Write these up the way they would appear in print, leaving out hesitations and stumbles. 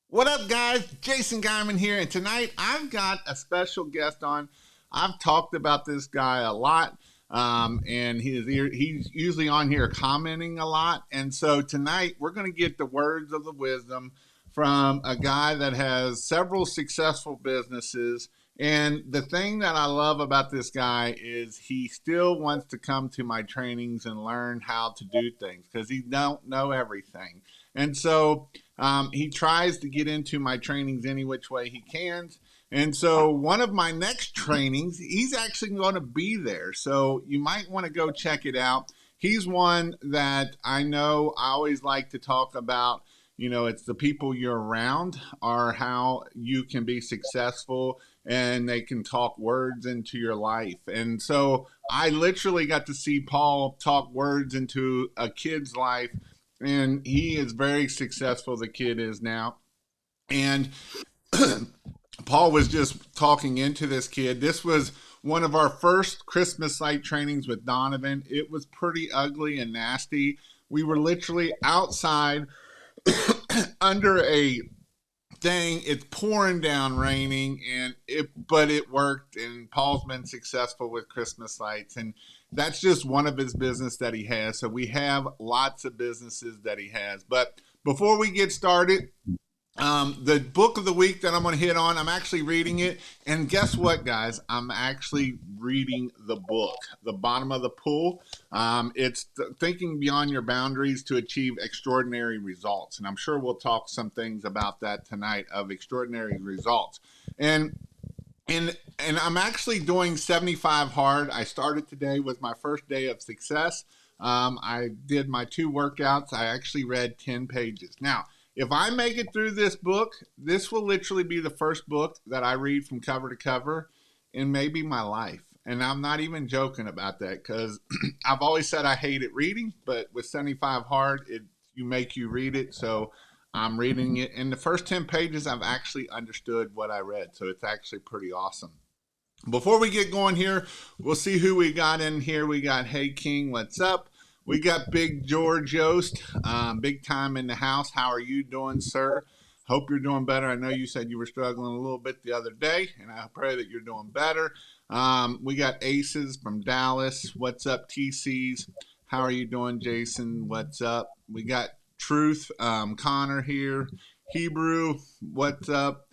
What up, guys? Jason Guyman here, and tonight I've got a special guest on. I've talked about this guy a lot, and he's usually on here commenting a lot. And so tonight we're going to get the words of the wisdom from a guy that has several successful businesses. And the thing that I love about this guy is he still wants to come to my trainings and learn how to do things because he don't know everything. And so he tries to get into my trainings any which way he can. And so one of my next trainings, he's actually going to be there. So you might want to go check it out. He's one that I know I always like to talk about. You know, it's the people you're around are how you can be successful, and they can talk words into your life. And so I literally got to see Paul talk words into a kid's life, and he is very successful. The kid is now. And Paul was just talking into this kid. This was one of our first Christmas light trainings with Donovan. It was pretty ugly and nasty. We were literally outside under a thing. It's pouring down, raining, but it worked. And Paul's been successful with Christmas lights, and that's just one of his business that he has. So we have lots of businesses that he has. But before we get started, the book of the week that I'm going to hit on, I'm actually reading it. And guess what, guys? I'm actually reading the book, The Bottom of the Pool. It's Thinking Beyond Your Boundaries to Achieve Extraordinary Results. And I'm sure we'll talk some things about that tonight of extraordinary results. And I'm actually doing 75 hard. I started today with my first day of success. I did my 2 workouts. I actually read 10 pages. Now, if I make it through this book, this will literally be the first book that I read from cover to cover in maybe my life. And I'm not even joking about that because I've always said I hated reading, but with 75 hard, you make you read it. So I'm reading it. In the first 10 pages, I've actually understood what I read. So it's actually pretty awesome. Before we get going here, we'll see who we got in here. We got Hey King, what's up? We got Big George Yost, big time in the house. How are you doing, sir? Hope you're doing better. I know you said you were struggling a little bit the other day, and I pray that you're doing better. We got Aces from Dallas. What's up, TCs? How are you doing, Jason? What's up? We got Truth, Connor here. Hebrew, what's up?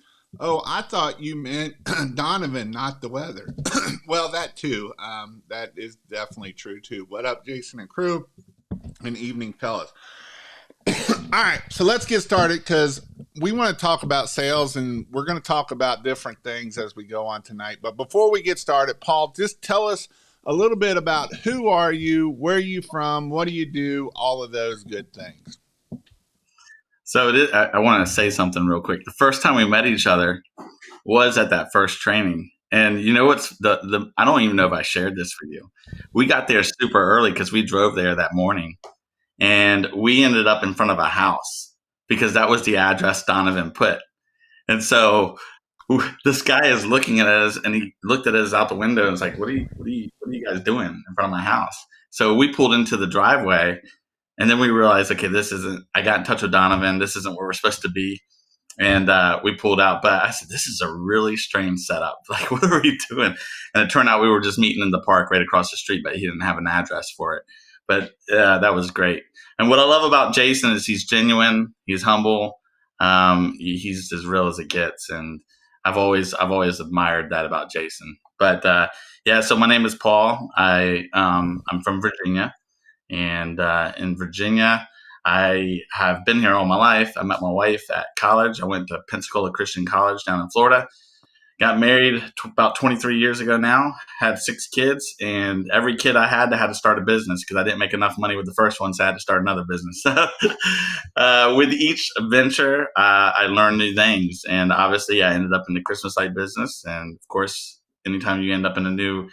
Oh, I thought you meant Donovan, not the weather. Well, that too. That is definitely true too. What up, Jason and crew? And evening, fellas. All right, so let's get started because we want to talk about sales, and we're going to talk about different things as we go on tonight. But before we get started, Paul, just tell us a little bit about who are you, where are you from, what do you do, all of those good things. So I want to say something real quick. The first time we met each other was at that first training. And you know what's I don't even know if I shared this with you. We got there super early because we drove there that morning, and we ended up in front of a house because that was the address Donovan put. And so this guy is looking at us, and he looked at us out the window and was like, what are you guys doing in front of my house? So we pulled into the driveway. And then we realized, okay, I got in touch with Donovan. This isn't where we're supposed to be. And we pulled out. But I said, this is a really strange setup. Like, what are we doing? And it turned out we were just meeting in the park right across the street, but he didn't have an address for it. But that was great. And what I love about Jason is he's genuine. He's humble. He's as real as it gets. And I've always admired that about Jason. But so my name is Paul. I'm from Virginia. And in Virginia, I have been here all my life. I met my wife at college. I went to Pensacola Christian College down in Florida. Got married about 23 years ago now. Had 6 kids, and every kid I had to start a business because I didn't make enough money with the first one, so I had to start another business. With each venture, I learned new things, and obviously I ended up in the Christmas light business. And of course, anytime you end up in a new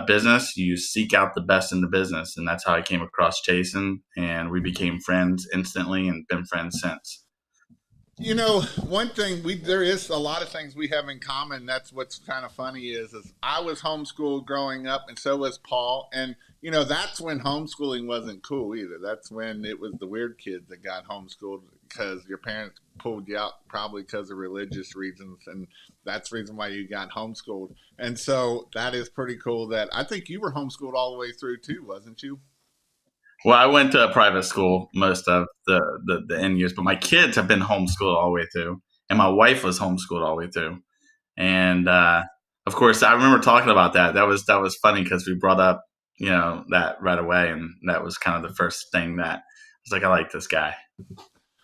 business, you seek out the best in the business. And that's how I came across Jason, and we became friends instantly and been friends since. You know, one thing there is a lot of things we have in common. That's what's kind of funny is I was homeschooled growing up, and so was Paul. And that's when homeschooling wasn't cool either. That's when it was the weird kids that got homeschooled. because your parents pulled you out probably because of religious reasons, and that's the reason why you got homeschooled. And so that is pretty cool. That I think you were homeschooled all the way through too, wasn't you? Well, I went to a private school most of the end years, but my kids have been homeschooled all the way through, and my wife was homeschooled all the way through. And of course, I remember talking about that. That was funny because we brought up that right away, and that was kind of the first thing that I was like, I like this guy.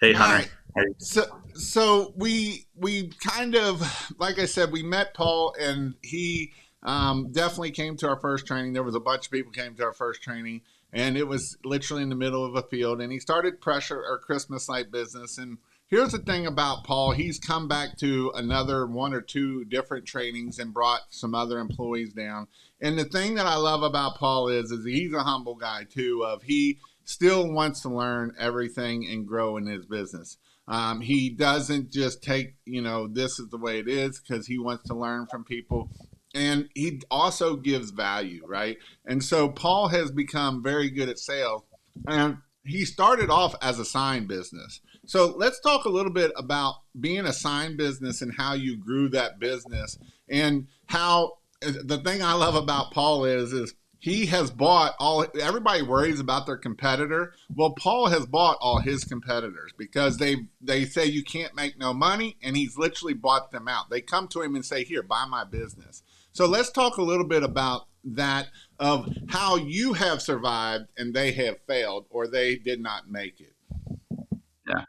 Hey, All Hunter. right. Hey. So we kind of, like I said, we met Paul, and he definitely came to our first training. There was a bunch of people came to our first training, and it was literally in the middle of a field. And he started pressure or Christmas light business. And here's the thing about Paul: he's come back to another one or two different trainings and brought some other employees down. And the thing that I love about Paul is he's a humble guy too. Of he still wants to learn everything and grow in his business. He doesn't just take, this is the way it is, because he wants to learn from people. And he also gives value, right? And so Paul has become very good at sales. And he started off as a sign business. So let's talk a little bit about being a sign business and how you grew that business, and how the thing I love about Paul is he has bought everybody worries about their competitor. Well, Paul has bought all his competitors because they say you can't make no money, and he's literally bought them out. They come to him and say, here, buy my business. So let's talk a little bit about that, of how you have survived and they have failed, or they did not make it. Yeah.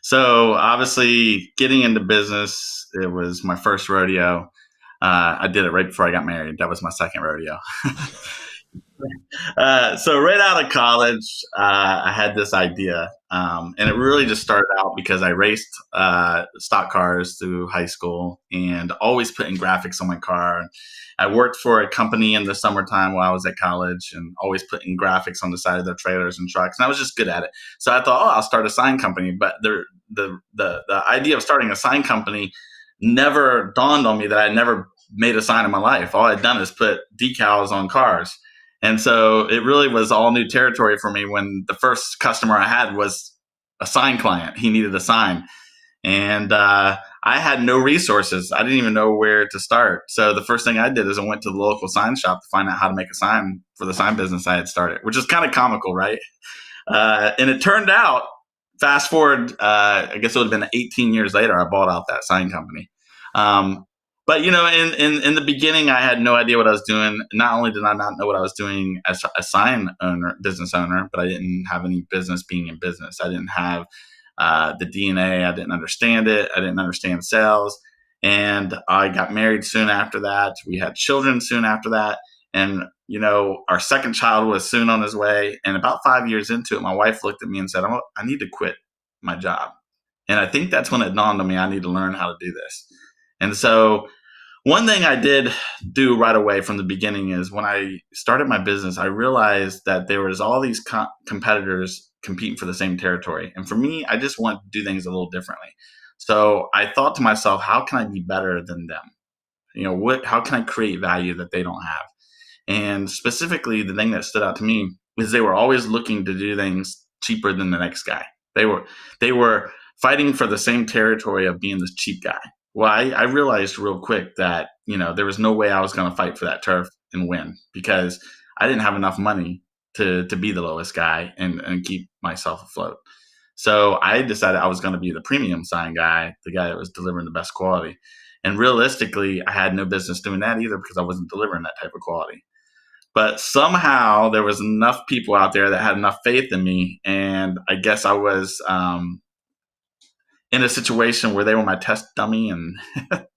So obviously getting into business, it was my first rodeo. I did it right before I got married. That was my second rodeo. So right out of college, I had this idea, and it really just started out because I raced stock cars through high school and always putting graphics on my car. I worked for a company in the summertime while I was at college, and always putting graphics on the side of their trailers and trucks, and I was just good at it. So I thought, I'll start a sign company. But the idea of starting a sign company never dawned on me that I never made a sign in my life. All I'd done is put decals on cars. And so it really was all new territory for me when the first customer I had was a sign client. He needed a sign. And I had no resources. I didn't even know where to start. So the first thing I did is I went to the local sign shop to find out how to make a sign for the sign business I had started, which is kind of comical, right? And it turned out, fast forward, I guess it would have been 18 years later, I bought out that sign company. But in the beginning, I had no idea what I was doing. Not only did I not know what I was doing as a sign owner, business owner, but I didn't have any business being in business. I didn't have the DNA. I didn't understand it. I didn't understand sales. And I got married soon after that. We had children soon after that. And, our second child was soon on his way. And about 5 years into it, my wife looked at me and said, I need to quit my job. And I think that's when it dawned on me, I need to learn how to do this. And so one thing I did do right away from the beginning is when I started my business, I realized that there was all these competitors competing for the same territory. And for me, I just want to do things a little differently. So I thought to myself, how can I be better than them? How can I create value that they don't have? And specifically, the thing that stood out to me is they were always looking to do things cheaper than the next guy. They were fighting for the same territory of being this cheap guy. Well, I realized real quick that, there was no way I was going to fight for that turf and win, because I didn't have enough money to be the lowest guy and keep myself afloat. So I decided I was going to be the premium sign guy, the guy that was delivering the best quality. And realistically, I had no business doing that either, because I wasn't delivering that type of quality. But somehow there was enough people out there that had enough faith in me. And I guess I was in a situation where they were my test dummy, and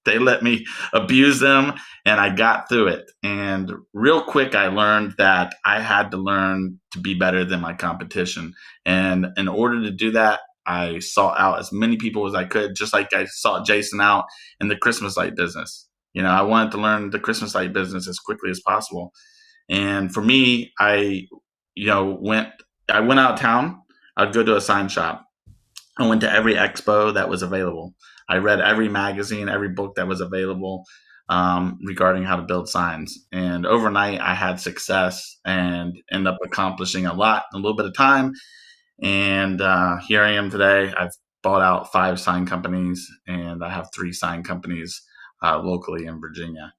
they let me abuse them, and I got through it. And real quick, I learned that I had to learn to be better than my competition. And in order to do that, I sought out as many people as I could, just like I sought Jason out in the Christmas light business. I wanted to learn the Christmas light business as quickly as possible. And for me, I went out of town. I'd go to a sign shop. I went to every expo that was available. I read every magazine, every book that was available regarding how to build signs. And overnight, I had success and ended up accomplishing a lot in a little bit of time. And here I am today. I've bought out 5 sign companies, and I have 3 sign companies locally in Virginia.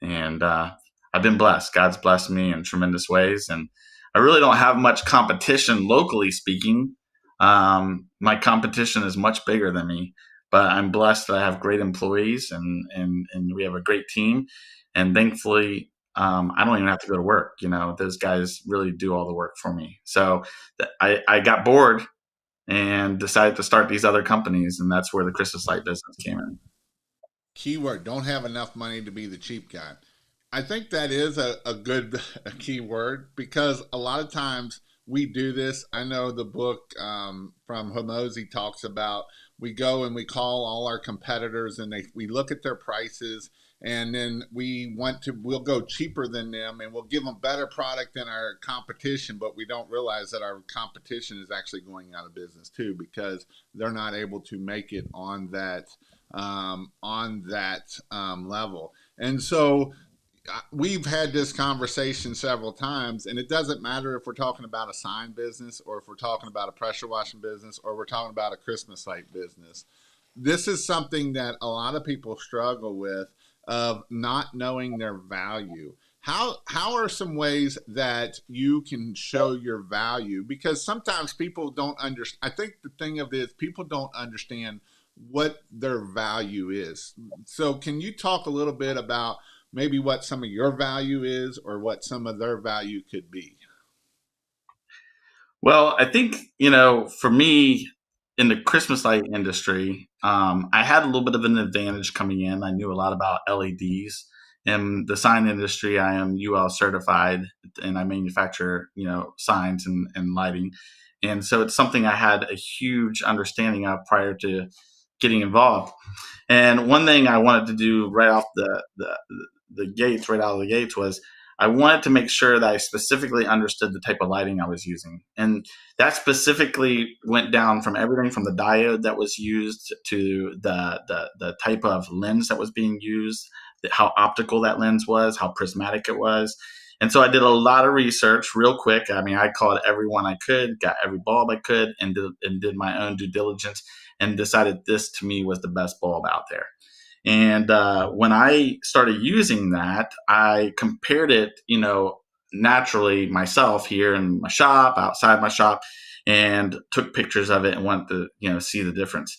And I've been blessed. God's blessed me in tremendous ways, and I really don't have much competition locally speaking. My competition is much bigger than me, but I'm blessed that I have great employees, and we have a great team. And thankfully, I don't even have to go to work. Those guys really do all the work for me. So I got bored and decided to start these other companies, and that's where the Christmas light business came in. Keyword: don't have enough money to be the cheap guy. I think that is a good a key word, because a lot of times we do this. I know the book from Hormozi talks about, we go and we call all our competitors, and we look at their prices, and then we'll go cheaper than them, and we'll give them better product than our competition, but we don't realize that our competition is actually going out of business too, because they're not able to make it on that level. And so we've had this conversation several times, and it doesn't matter if we're talking about a sign business, or if we're talking about a pressure washing business, or we're talking about a Christmas light business. This is something that a lot of people struggle with, of not knowing their value. How are some ways that you can show your value? Because sometimes people don't understand. I think the thing of it is, people don't understand what their value is. So can you talk a little bit about maybe what some of your value is, or what some of their value could be? Well, I think, for me in the Christmas light industry, I had a little bit of an advantage coming in. I knew a lot about LEDs. In the sign industry, I am UL certified, and I manufacture, signs and lighting. And so it's something I had a huge understanding of prior to getting involved. And one thing I wanted to do right off the gates, right out of the gates, was I wanted to make sure that I specifically understood the type of lighting I was using. And that specifically went down from everything from the diode that was used to the type of lens that was being used, how optical that lens was, how prismatic it was. And so I did a lot of research real quick. I mean, I called everyone I could, got every bulb I could, and did my own due diligence, and decided this to me was the best bulb out there. And when I started using that, I compared it, naturally myself here in my shop, outside my shop, and took pictures of it and wanted to, see the difference.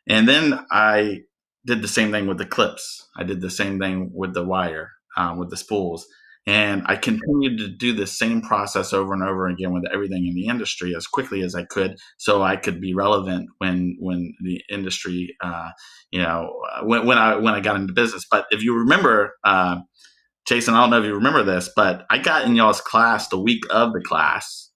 And then I did the same thing with the clips. I did the same thing with the wire, with the spools. And I continued to do the same process over and over again with everything in the industry as quickly as I could, so I could be relevant when the industry, when I got into business. But if you remember, Jason, I don't know if you remember this, but I got in y'all's class the week of the class,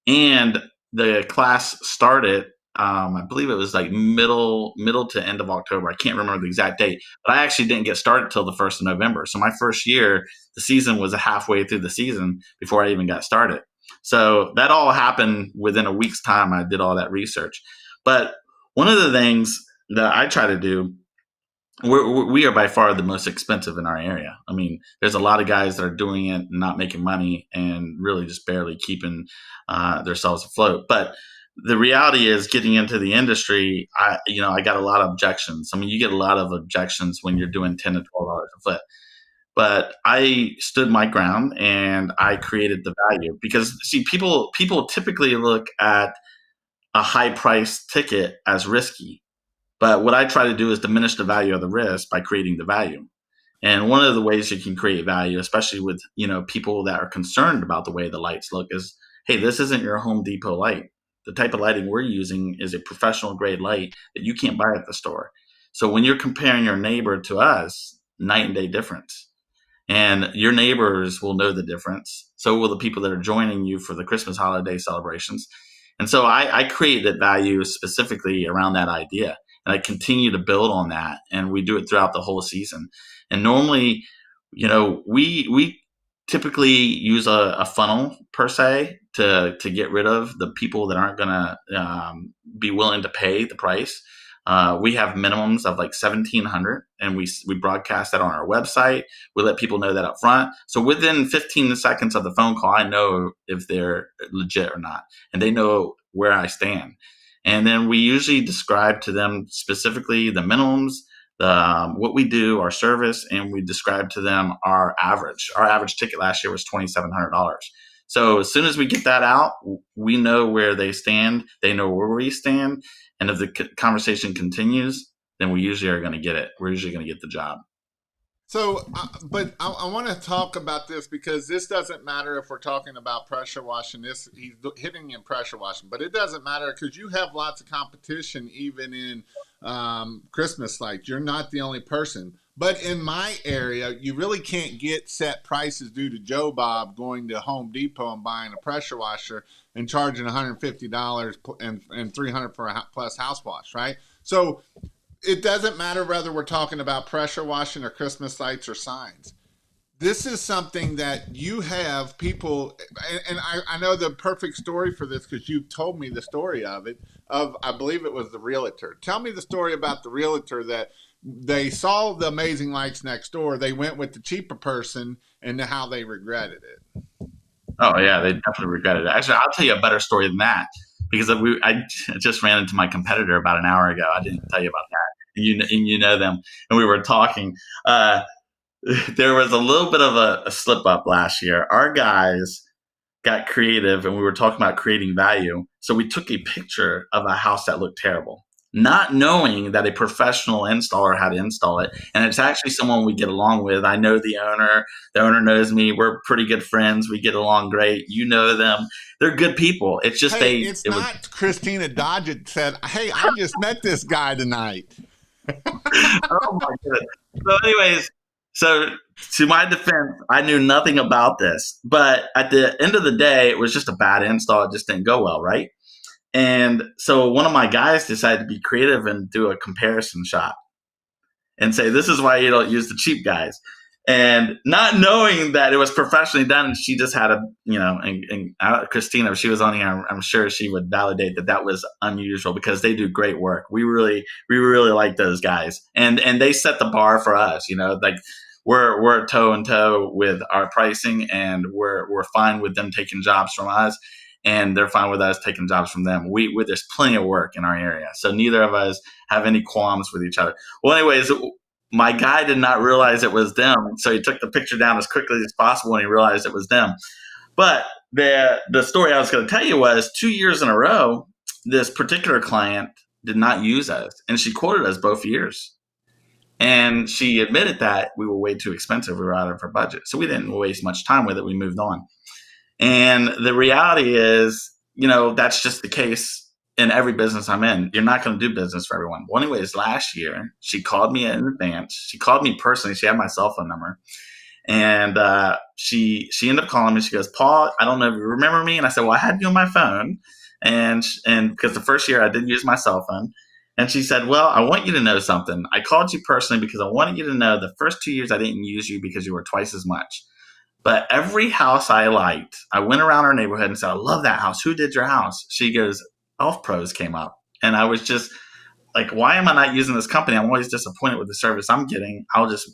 and the class started. I believe it was like middle to end of October. I can't remember the exact date, but I actually didn't get started till the 1st of November. So my first year, the season was halfway through the season before I even got started. So that all happened within a week's time. I did all that research. But one of the things that I try to do, we are by far the most expensive in our area. I mean, there's a lot of guys that are doing it and not making money, and really just barely keeping themselves afloat. But the reality is, getting into the industry, I got a lot of objections. I mean, you get a lot of objections when you're doing $10 to $12 a foot. But I stood my ground, and I created the value, because see, people typically look at a high price ticket as risky. But what I try to do is diminish the value of the risk by creating the value. And one of the ways you can create value, especially with, people that are concerned about the way the lights look, is, hey, this isn't your Home Depot light. The type of lighting we're using is a professional grade light that you can't buy at the store. So when you're comparing your neighbor to us, night and day difference. And your neighbors will know the difference. So will the people that are joining you for the Christmas holiday celebrations. And so I created value specifically around that idea. And I continue to build on that. And we do it throughout the whole season. And normally, we typically use a funnel per se to get rid of the people that aren't going to be willing to pay the price. We have minimums of like 1,700, and we broadcast that on our website. We let people know that up front. So within 15 seconds of the phone call, I know if they're legit or not, and they know where I stand. And then we usually describe to them specifically the minimums, what we do, our service, and we describe to them our average. Our average ticket last year was $2,700. So as soon as we get that out, we know where they stand. They know where we stand. And if the conversation continues, then we usually are going to get it. We're usually going to get the job. So, but I want to talk about this because this doesn't matter if we're talking about pressure washing. This he's hitting in pressure washing, but it doesn't matter because you have lots of competition even in Christmas lights. You're not the only person. But in my area, you really can't get set prices due to Joe Bob going to Home Depot and buying a pressure washer and charging $150 and $300 for a plus house wash, right? So it doesn't matter whether we're talking about pressure washing or Christmas lights or signs. This is something that you have people, and I know the perfect story for this because you've told me the story of it, I believe it was the realtor. Tell me the story about the realtor that they saw the amazing lights next door. They went with the cheaper person and how they regretted it. Oh yeah, they definitely regretted it. Actually, I'll tell you a better story than that because I just ran into my competitor about an hour ago. I didn't tell you about that. And you know them, and we were talking. There was a little bit of a slip up last year. Our guys got creative, and we were talking about creating value. So we took a picture of a house that looked terrible, not knowing that a professional installer had to install it. And it's actually someone we get along with. I know the owner. The owner knows me. We're pretty good friends. We get along great. You know them. They're good people. It's just It's not Christina Dodgett said, "Hey, I just met this guy tonight." Oh my goodness. So anyways, so to my defense, I knew nothing about this. But at the end of the day, it was just a bad install. It just didn't go well, right? And so one of my guys decided to be creative and do a comparison shot and say, this is why you don't use the cheap guys. And not knowing that it was professionally done, she just had Christina, if she was on here, I'm sure she would validate that was unusual because they do great work. We really like those guys. And they set the bar for us, like we're toe and toe with our pricing, and we're fine with them taking jobs from us. And they're fine with us taking jobs from them. There's plenty of work in our area. So neither of us have any qualms with each other. Well, anyways, my guy did not realize it was them. So he took the picture down as quickly as possible and he realized it was them. But the story I was going to tell you was 2 years in a row, this particular client did not use us. And she quoted us both years. And she admitted that we were way too expensive. We were out of her budget. So we didn't waste much time with it. We moved on. And the reality is, that's just the case in every business I'm in. You're not going to do business for everyone. Well, anyways, last year, she called me in advance. She called me personally. She had my cell phone number. And she ended up calling me. She goes, Paul, I don't know if you remember me. And I said, well, I had you on my phone. And because the first year I didn't use my cell phone. And she said, well, I want you to know something. I called you personally because I wanted you to know the first 2 years I didn't use you because you were twice as much. But every house I liked, I went around our neighborhood and said, I love that house. Who did your house? She goes, Elf Pros came up. And I was just like, why am I not using this company? I'm always disappointed with the service I'm getting. I'll just,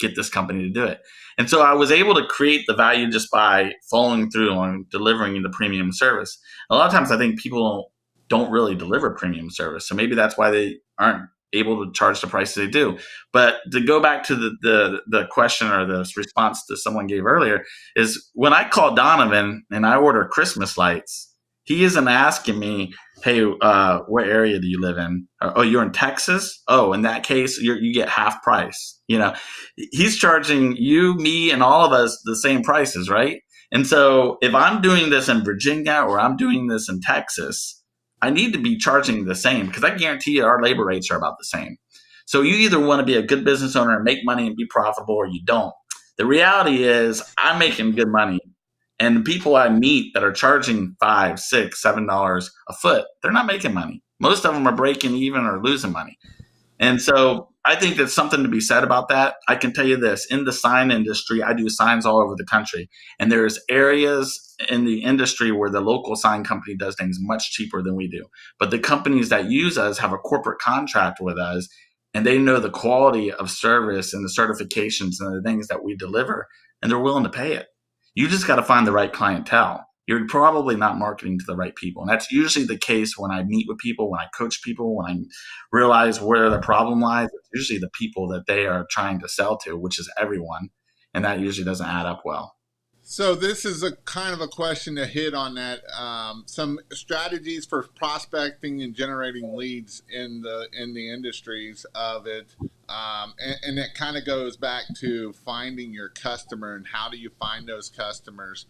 get this company to do it. And so I was able to create the value just by following through on delivering the premium service. A lot of times I think people don't really deliver premium service. So maybe that's why they aren't able to charge the prices they do. But to go back to the question or the response that someone gave earlier is when I call Donovan and I order Christmas lights, he isn't asking me, hey, what area do you live in? Oh, you're in Texas? Oh, in that case, you get half price. He's charging you, me, and all of us the same prices, right? And so if I'm doing this in Virginia or I'm doing this in Texas, I need to be charging the same because I guarantee you our labor rates are about the same. So you either want to be a good business owner and make money and be profitable or you don't. The reality is I'm making good money. And the people I meet that are charging $5, $6, $7 a foot, they're not making money. Most of them are breaking even or losing money. And so I think there's something to be said about that. I can tell you this, in the sign industry, I do signs all over the country. And there's areas in the industry where the local sign company does things much cheaper than we do. But the companies that use us have a corporate contract with us, and they know the quality of service and the certifications and the things that we deliver, and they're willing to pay it. You just got to find the right clientele. you're probably not marketing to the right people. And that's usually the case when I meet with people, when I coach people, when I realize where the problem lies. It's usually the people that they are trying to sell to, which is everyone. And that usually doesn't add up well. So this is a kind of a question to hit on that. Some strategies for prospecting and generating leads in the industries of it, and it kind of goes back to finding your customer and how do you find those customers.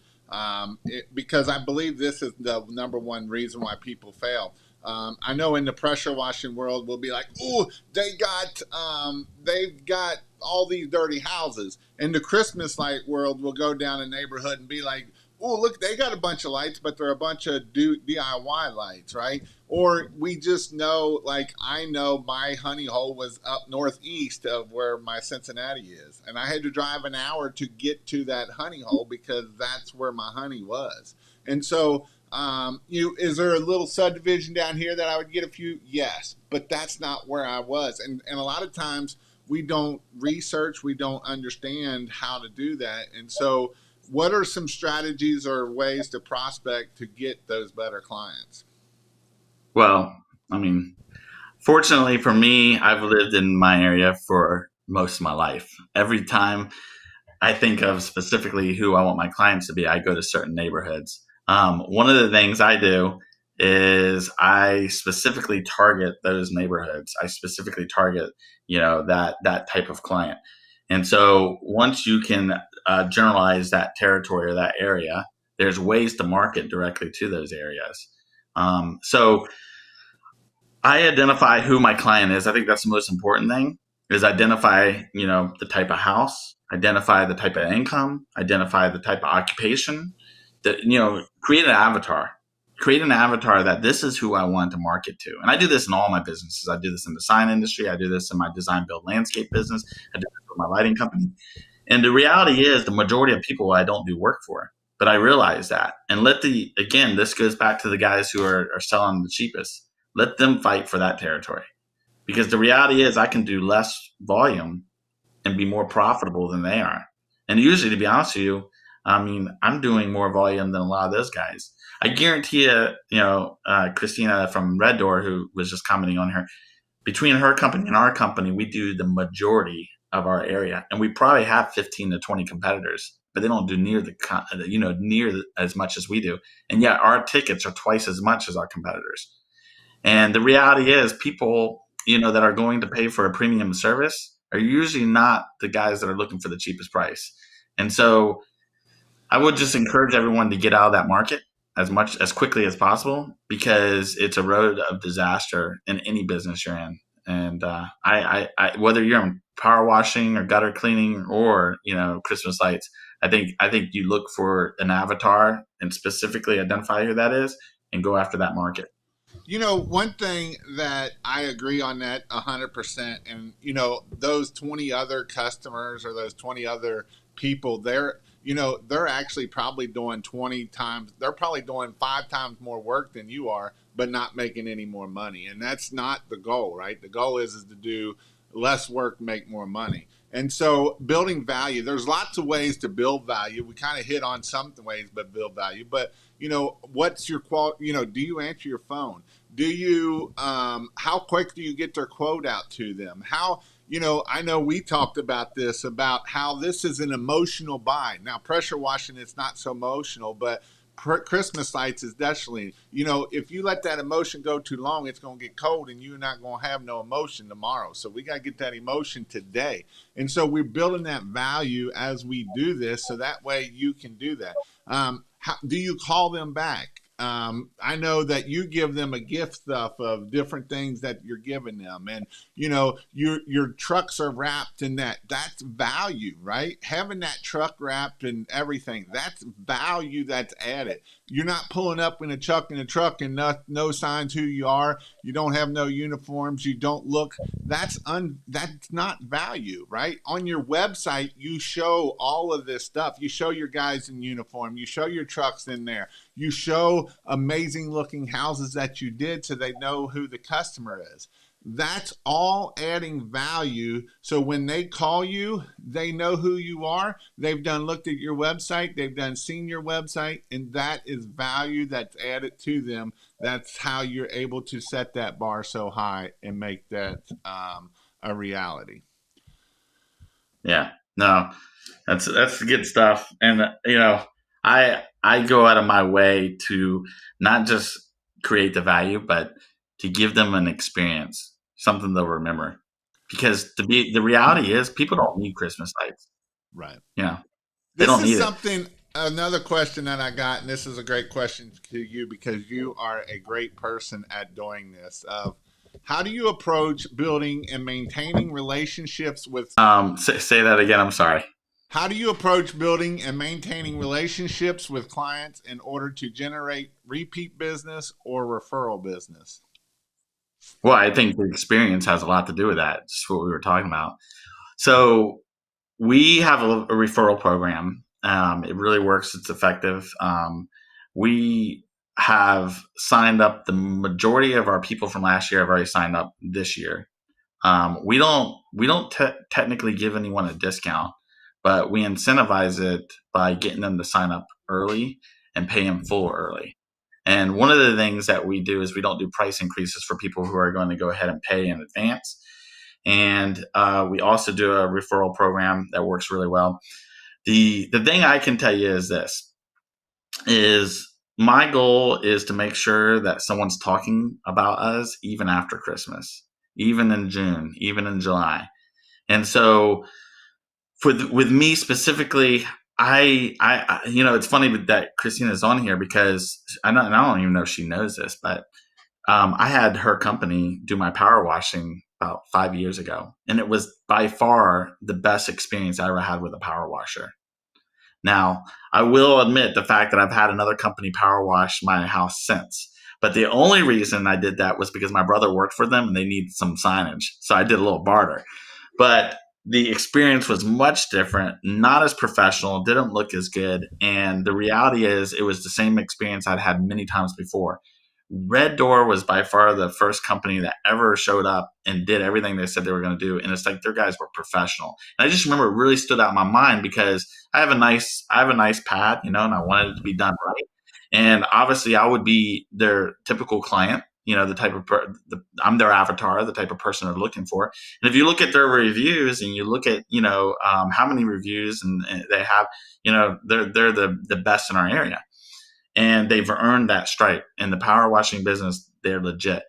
Because I believe this is the number one reason why people fail. I know in the pressure washing world, we'll be like, "Oh, they've got all these dirty houses." In the Christmas light world, we'll go down a neighborhood and be like, "Oh, look, they got a bunch of lights, but they're a bunch of DIY lights, right?" Or we just know, like I know my honey hole was up northeast of where my Cincinnati is, and I had to drive an hour to get to that honey hole because that's where my honey was. And so is there a little subdivision down here that I would get a few? Yes, but that's not where I was. And a lot of times we don't research, we don't understand how to do that. And so what are some strategies or ways to prospect to get those better clients? Well, I mean, fortunately for me, I've lived in my area for most of my life. Every time I think of specifically who I want my clients to be, I go to certain neighborhoods. One of the things I do is I specifically target those neighborhoods. I specifically target, that type of client. And so once you can generalize that territory or that area, there's ways to market directly to those areas. So I identify who my client is. I think that's the most important thing is identify, the type of house, identify the type of income, identify the type of occupation, create an avatar that this is who I want to market to. And I do this in all my businesses. I do this in the sign industry. I do this in my design build landscape business. I do this with my lighting company. And the reality is the majority of people I don't do work for, but I realize that. And again, this goes back to the guys who are selling the cheapest. Let them fight for that territory because the reality is I can do less volume and be more profitable than they are. And usually, to be honest with you, I mean, I'm doing more volume than a lot of those guys. I guarantee Christina from Red Door, who was just commenting on her, between her company and our company, we do the majority of our area, and we probably have 15 to 20 competitors, but they don't do near as much as we do. And yet our tickets are twice as much as our competitors. And the reality is people, that are going to pay for a premium service are usually not the guys that are looking for the cheapest price. And so I would just encourage everyone to get out of that market as quickly as possible because it's a road of disaster in any business you're in. And I whether you're in power washing or gutter cleaning or Christmas lights, I think you look for an avatar and specifically identify who that is and go after that market. One thing that I agree on that 100%, and those 20 other customers or those 20 other people, they're actually probably doing 20 times, they're probably doing 5 times more work than you are, but not making any more money. And that's not the goal, right? The goal is to do less work, make more money. And so building value, there's lots of ways to build value. We kind of hit on some ways, but build value. But, what's your quote? Do you answer your phone? Do you, how quick do you get their quote out to them? How, I know we talked about this, about how this is an emotional buy. Now, pressure washing, it's not so emotional, but Christmas lights is definitely, if you let that emotion go too long, it's going to get cold and you're not going to have no emotion tomorrow. So we got to get that emotion today. And so we're building that value as we do this. So that way you can do that. How do you call them back? I know that you give them a gift stuff of different things that you're giving them, and your trucks are wrapped in that. That's value, right? Having that truck wrapped and everything, that's value that's added. You're not pulling up in a truck and no signs who you are. You don't have no uniforms. You don't look. That's not value, right? On your website, you show all of this stuff. You show your guys in uniform. You show your trucks in there. You show amazing looking houses that you did so they know who the customer is. That's all adding value. So when they call you, they know who you are. They've done looked at your website, they've done seen your website, and that is value that's added to them. That's how you're able to set that bar so high and make that a reality. Yeah, no, that's good stuff. And I go out of my way to not just create the value, but to give them an experience, something they'll remember. Because the reality is, people don't need Christmas lights. Right. You know, they This don't is need it. something, another question that I got, and this is a great question to you because you are a great person at doing this. Of how do you approach building and maintaining relationships with Say that again. I'm sorry. How do you approach building and maintaining relationships with clients in order to generate repeat business or referral business? Well, I think the experience has a lot to do with that. Just what we were talking about. So we have a referral program. It really works. It's effective. We have signed up the majority of our people from last year have already signed up this year. We don't technically give anyone a discount, but we incentivize it by getting them to sign up early and pay in full early. And one of the things that we do is we don't do price increases for people who are going to go ahead and pay in advance. And we also do a referral program that works really well. The thing I can tell you is this: is my goal is to make sure that someone's talking about us even after Christmas, even in June, even in July. And so with me specifically, it's funny that Christina's on here because I don't even know if she knows this, but I had her company do my power washing about 5 years ago, and it was by far the best experience I ever had with a power washer. Now, I will admit the fact that I've had another company power wash my house since. But the only reason I did that was because my brother worked for them and they needed some signage. So I did a little barter. But the experience was much different, not as professional, didn't look as good. And the reality is, it was the same experience I'd had many times before. Red Door was by far the first company that ever showed up and did everything they said they were going to do. And it's like their guys were professional. And I just remember it really stood out in my mind because I have a nice pad, and I wanted it to be done right. And obviously I would be their typical client, the type of, I'm their avatar, the type of person they're looking for. And if you look at their reviews and you look at, how many reviews and they have, they're the best in our area. And they've earned that stripe. In the power washing business, they're legit.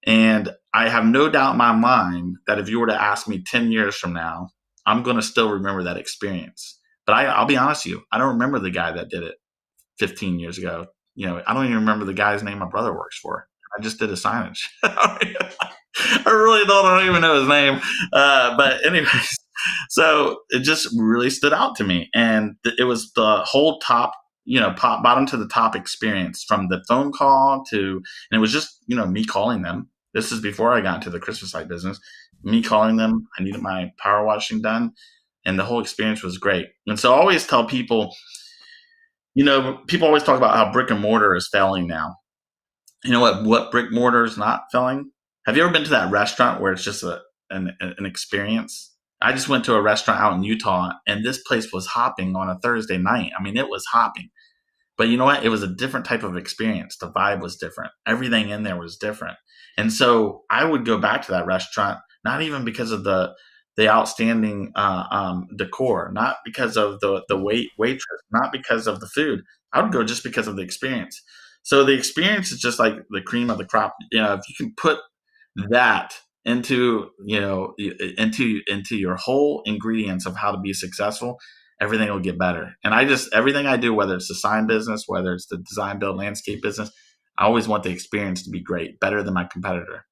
And I have no doubt in my mind that if you were to ask me 10 years from now, I'm going to still remember that experience. But I'll be honest with you, I don't remember the guy that did it 15 years ago. I don't even remember the guy's name my brother works for. I just did a signage. I really don't. I don't even know his name. But anyways, so it just really stood out to me. And it was the whole bottom to the top experience, from the phone call and it was just, me calling them. This is before I got into the Christmas light business. Me calling them. I needed my power washing done. And the whole experience was great. And so I always tell people, people always talk about how brick and mortar is failing now. You know what brick mortar is not failing? Have you ever been to that restaurant where it's just an experience? I just went to a restaurant out in Utah, and this place was hopping on a Thursday night. I mean, it was hopping. But you know what? It was a different type of experience. The vibe was different. Everything in there was different. And so I would go back to that restaurant, not even because of the outstanding decor, not because of the waitress, not because of the food. I would go just because of the experience. So the experience is just like the cream of the crop. If you can put that into your whole ingredients of how to be successful, everything will get better. And everything I do, whether it's the sign business, whether it's the design build landscape business, I always want the experience to be great, better than my competitor.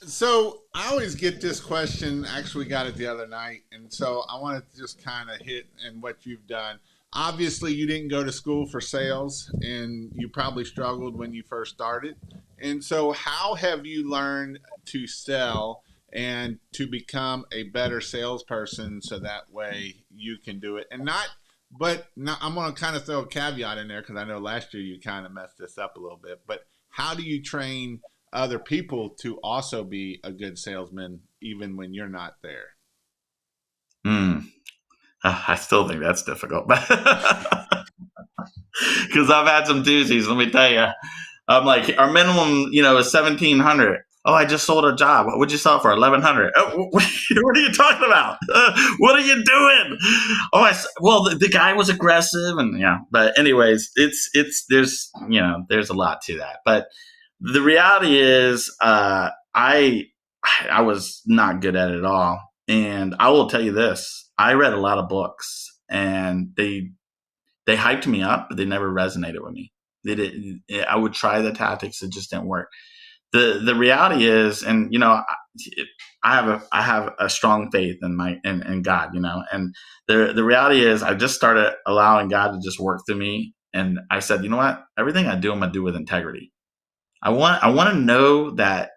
So I always get this question. Actually, got it the other night, and so I wanted to just kind of hit and what you've done. Obviously, you didn't go to school for sales, and you probably struggled when you first started. And so, how have you learned to sell and to become a better salesperson so that way you can do it? And not, but now I'm going to kind of throw a caveat in there because I know last year you kind of messed this up a little bit. But how do you train other people to also be a good salesman even when you're not there? Hmm. I still think that's difficult, because I've had some doozies. Let me tell you. I'm like, our minimum, is 1,700. Oh, I just sold a job. What'd you sell for? 1,100. Oh, what are you talking about? What are you doing? Oh, well, the guy was aggressive, and yeah. But anyways, there's a lot to that. But the reality is, I was not good at it at all. And I will tell you this: I read a lot of books, and they hyped me up, but they never resonated with me. They did. I would try the tactics; it just didn't work. The reality is, and I have a strong faith in God, and the reality is, I just started allowing God to just work through me, and I said, you know what, everything I do, I'm gonna do with integrity. I want to know that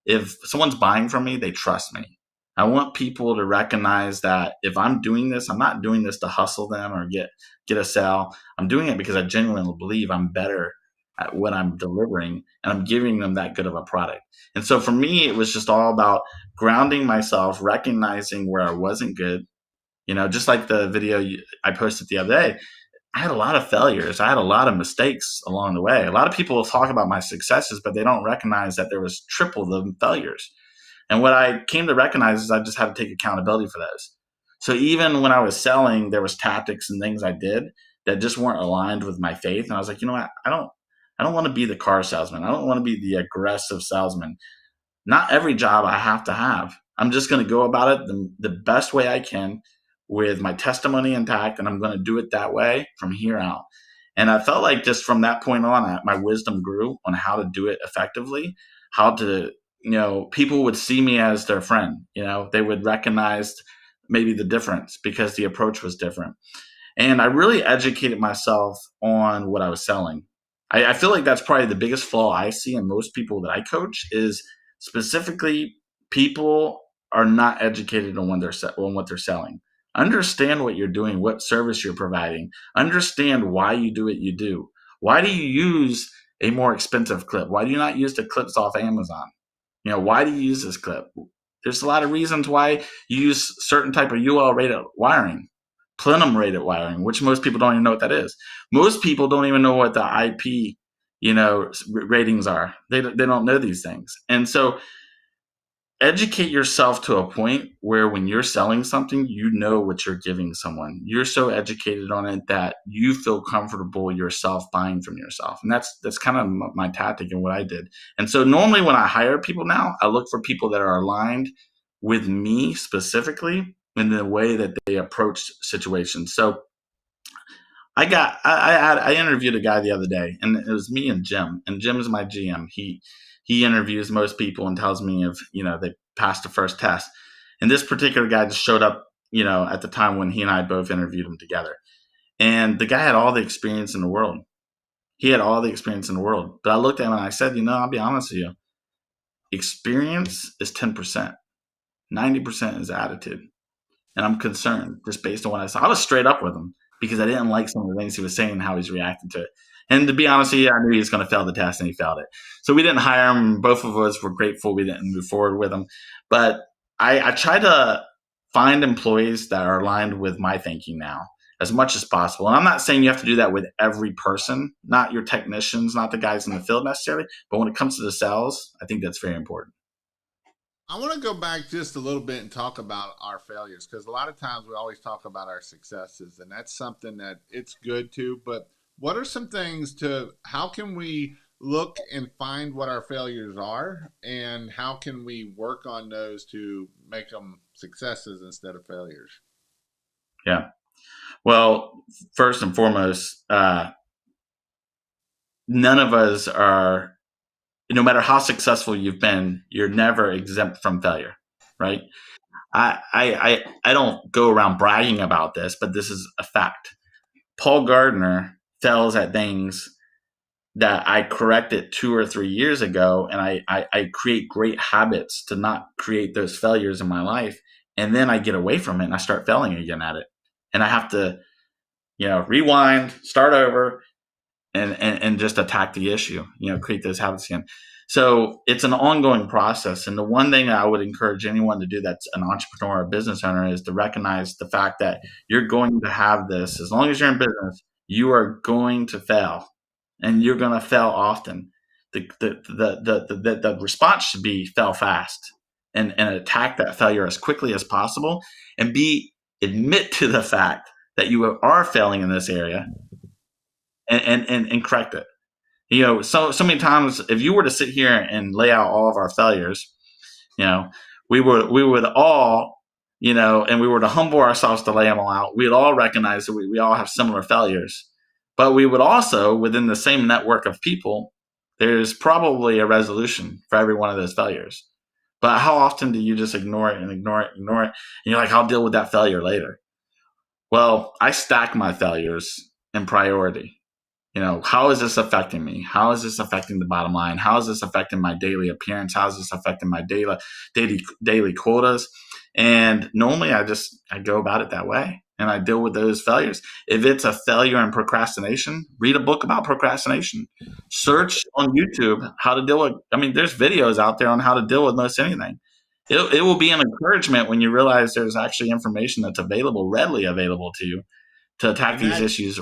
if someone's buying from me, they trust me. I want people to recognize that if I'm doing this, I'm not doing this to hustle them or get a sale. I'm doing it because I genuinely believe I'm better at what I'm delivering, and I'm giving them that good of a product. And so for me, it was just all about grounding myself, recognizing where I wasn't good. Just like the video I posted the other day, I had a lot of failures. I had a lot of mistakes along the way. A lot of people talk about my successes, but they don't recognize that there was triple the failures. And what I came to recognize is I just had to take accountability for those. So even when I was selling, there was tactics and things I did that just weren't aligned with my faith. And I was like, you know what? I don't want to be the car salesman. I don't want to be the aggressive salesman. Not every job I have to have. I'm just going to go about it the best way I can with my testimony intact, and I'm going to do it that way from here out. And I felt like just from that point on, my wisdom grew on how to do it effectively, how to, people would see me as their friend. They would recognize maybe the difference because the approach was different. And I really educated myself on what I was selling. I feel like that's probably the biggest flaw I see in most people that I coach is specifically people are not educated on what they're selling. Understand what you're doing, what service you're providing. Understand why you do what you do. Why do you use a more expensive clip? Why do you not use the clips off Amazon? Why do you use this clip? There's a lot of reasons why you use certain type of UL rated wiring, plenum rated wiring, which most people don't even know what that is. Most people don't even know what the IP, ratings are. They don't know these things. And so educate yourself to a point where when you're selling something, you know what you're giving someone. You're so educated on it that you feel comfortable yourself buying from yourself. And that's kind of my tactic and what I did. And so normally when I hire people now, I look for people that are aligned with me specifically in the way that they approach situations. So I interviewed a guy the other day, and it was me and Jim. And Jim is my GM. He interviews most people and tells me if they passed the first test. And this particular guy just showed up, at the time when he and I both interviewed him together. And the guy had all the experience in the world. He had all the experience in the world. But I looked at him and I said, I'll be honest with you. Experience is 10%. 90% is attitude. And I'm concerned just based on what I saw. I was straight up with him because I didn't like some of the things he was saying and how he's reacting to it. And to be honest with you, I knew he was going to fail the test, and he failed it. So we didn't hire him. Both of us were grateful we didn't move forward with him. But I try to find employees that are aligned with my thinking now as much as possible. And I'm not saying you have to do that with every person, not your technicians, not the guys in the field necessarily. But when it comes to the sales, I think that's very important. I want to go back just a little bit and talk about our failures, because a lot of times we always talk about our successes, and that's something that it's good to. But what are some things how can we look and find what our failures are, and how can we work on those to make them successes instead of failures? Yeah. Well, first and foremost, none of us are, no matter how successful you've been, you're never exempt from failure, right? I don't go around bragging about this, but this is a fact. Paul Gardner fails at things that I corrected 2 or 3 years ago, and I create great habits to not create those failures in my life. And then I get away from it and I start failing again at it. And I have to, rewind, start over, and just attack the issue, create those habits again. So it's an ongoing process. And the one thing I would encourage anyone to do that's an entrepreneur or business owner is to recognize the fact that you're going to have this. As long as you're in business, you are going to fail, and you're going to fail often. The response should be fail fast, and attack that failure as quickly as possible, and admit to the fact that you are failing in this area, and correct it. So many times, if you were to sit here and lay out all of our failures, you know, we would all, and we were to humble ourselves to lay them all out, we'd all recognize that we all have similar failures. But we would also, within the same network of people, there's probably a resolution for every one of those failures. But how often do you just ignore it and ignore it, ignore it? And you're like, I'll deal with that failure later. Well, I stack my failures in priority. How is this affecting me? How is this affecting the bottom line? How is this affecting my daily appearance? How is this affecting my daily quotas? And normally I go about it that way, and I deal with those failures. If it's a failure in procrastination, read a book about procrastination. Search on YouTube how to deal with, there's videos out there on how to deal with most anything. It will be an encouragement when you realize there's actually information that's readily available to you to attack these issues.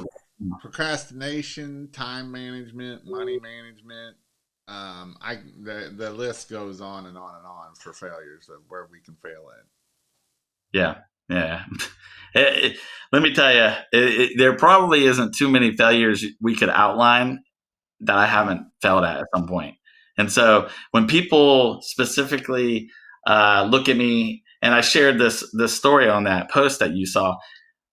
Procrastination, time management, money management. The list goes on and on and on for failures of where we can fail at. Yeah. Let me tell you, there probably isn't too many failures we could outline that I haven't failed at some point. And so when people specifically look at me, and I shared this story on that post that you saw,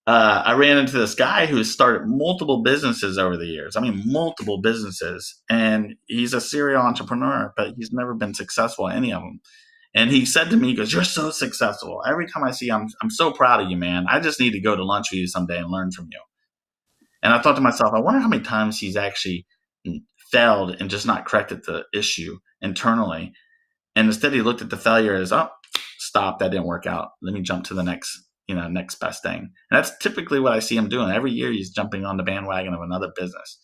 I ran into this guy who started multiple businesses over the years. Multiple businesses. And he's a serial entrepreneur, but he's never been successful at any of them. And he said to me, he goes, "You're so successful. Every time I see you, I'm so proud of you, man. I just need to go to lunch with you someday and learn from you." And I thought to myself, I wonder how many times he's actually failed and just not corrected the issue internally. And instead he looked at the failure as, oh, stop, that didn't work out. Let me jump to the next best thing. And that's typically what I see him doing. Every year he's jumping on the bandwagon of another business.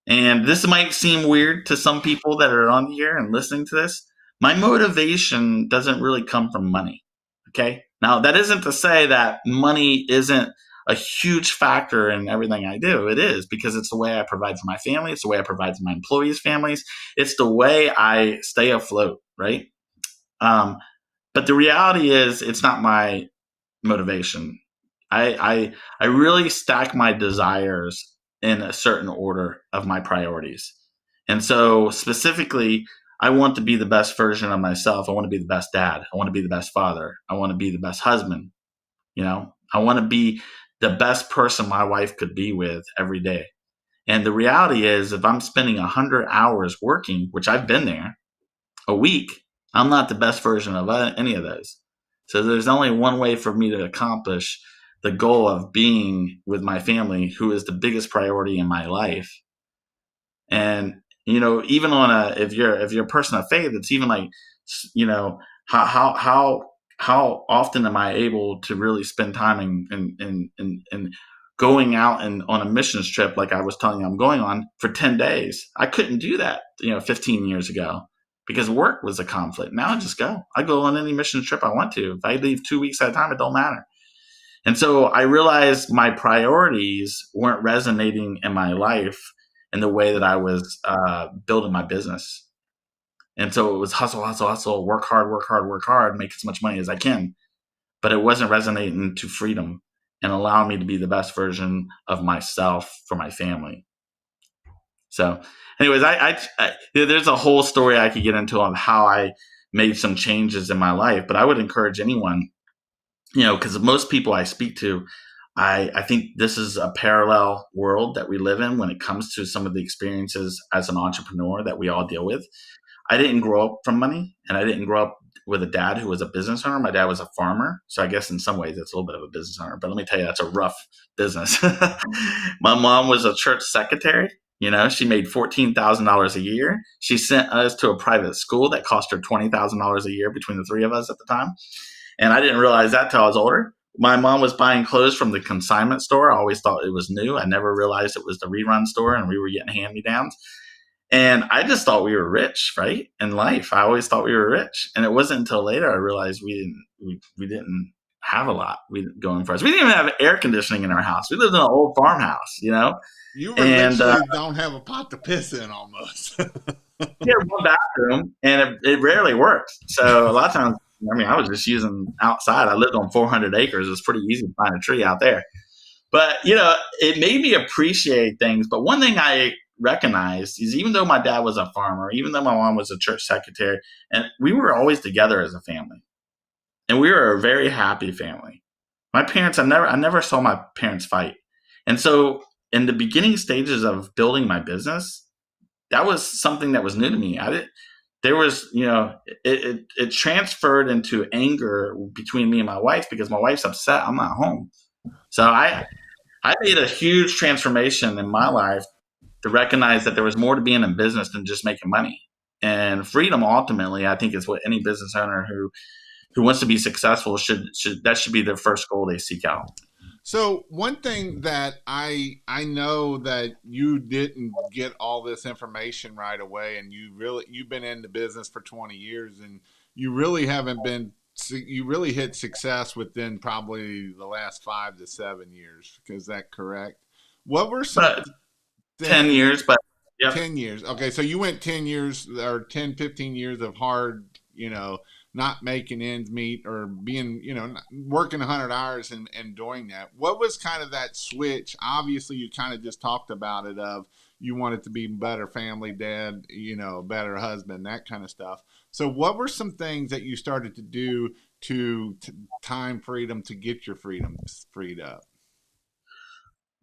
And this might seem weird to some people that are on here and listening to this. My motivation doesn't really come from money. Okay. Now, that isn't to say that money isn't a huge factor in everything I do. It is, because it's the way I provide for my family. It's the way I provide for my employees' families. It's the way I stay afloat, right? But the reality is, it's not my motivation. I really stack my desires in a certain order of my priorities. And so specifically, I want to be the best version of myself. I want to be the best dad. I want to be the best father. I want to be the best husband. I want to be the best person my wife could be with every day. And the reality is, if I'm spending 100 hours working, which I've been there, a week, I'm not the best version of any of those. So there's only one way for me to accomplish the goal of being with my family, who is the biggest priority in my life. And, even on if you're a person of faith, it's even like, how often am I able to really spend time in going out and on a missions trip, like I was telling you I'm going on, for 10 days. I couldn't do that, 15 years ago, because work was a conflict. Now I just go. I go on any mission trip I want to. If I leave 2 weeks at a time, it don't matter. And so I realized my priorities weren't resonating in my life in the way that I was building my business. And so it was hustle, work hard, make as much money as I can. But it wasn't resonating to freedom and allowing me to be the best version of myself for my family. So anyways, there's a whole story I could get into on how I made some changes in my life. But I would encourage anyone, because most people I speak to, I think this is a parallel world that we live in when it comes to some of the experiences as an entrepreneur that we all deal with. I didn't grow up from money, and I didn't grow up with a dad who was a business owner. My dad was a farmer. So I guess in some ways it's a little bit of a business owner, but let me tell you, that's a rough business. My mom was a church secretary. She made $14,000 a year. She sent us to a private school that cost her $20,000 a year between the three of us at the time. And I didn't realize that till I was older. My mom was buying clothes from the consignment store. I always thought it was new. I never realized it was the rerun store and we were getting hand-me-downs. And I just thought we were rich, right? In life, I always thought we were rich, and it wasn't until later I realized we didn't have a lot going for us. We didn't even have air conditioning in our house. We lived in an old farmhouse, You were and literally don't have a pot to piss in almost. we had one bathroom, and it rarely worked. So a lot of times, I mean, I was just using outside. I lived on 400 acres. It was pretty easy to find a tree out there. But it made me appreciate things. But one thing I recognized is, even though my dad was a farmer, even though my mom was a church secretary, and we were always together as a family, and we were a very happy family. My parents, I never saw my parents fight, and so in the beginning stages of building my business, that was something that was new to me. I did. There was, it transferred into anger between me and my wife because my wife's upset I'm not home. So I made a huge transformation in my life to recognize that there was more to being in business than just making money. And freedom, ultimately, I think, is what any business owner who wants to be successful should be their first goal they seek out. So one thing that I know that you didn't get all this information right away, and you've been in the business for 20 years, and you really hit success within probably the last 5 to 7 years. Is that correct? What were some But 10 things? years, but yep. 10 years. Okay, so you went 10 years or 10, 15 years of hard, not making ends meet or being, working 100 hours and doing that. What was kind of that switch? Obviously, you kind of just talked about it of you wanted to be a better family dad, better husband, that kind of stuff. So what were some things that you started to do to time freedom to get your freedom freed up?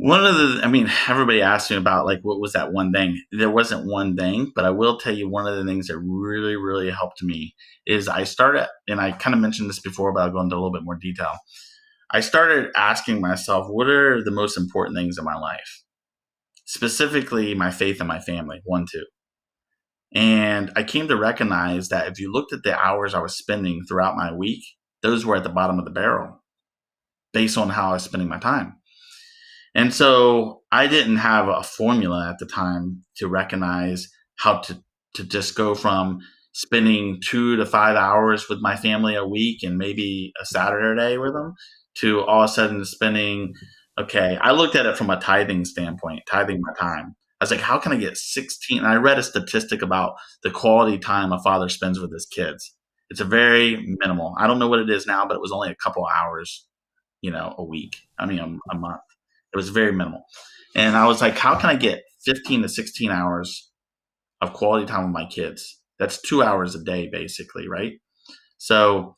I mean, everybody asks me about, like, what was that one thing? There wasn't one thing, but I will tell you one of the things that really, really helped me is I started, and I kind of mentioned this before, but I'll go into a little bit more detail. I started asking myself, what are the most important things in my life? Specifically, my faith and my family, one, two. And I came to recognize that if you looked at the hours I was spending throughout my week, those were at the bottom of the barrel based on how I was spending my time. And so I didn't have a formula at the time to recognize how to just go from spending 2 to 5 hours with my family a week and maybe a Saturday with them to all of a sudden spending, okay, I looked at it from a tithing standpoint, tithing my time. I was like, how can I get 16? And I read a statistic about the quality time a father spends with his kids. It's a very minimal. I don't know what it is now, but it was only a couple hours, a week. I mean, a month. It was very minimal. And I was like, how can I get 15 to 16 hours of quality time with my kids? That's 2 hours a day, basically, right? So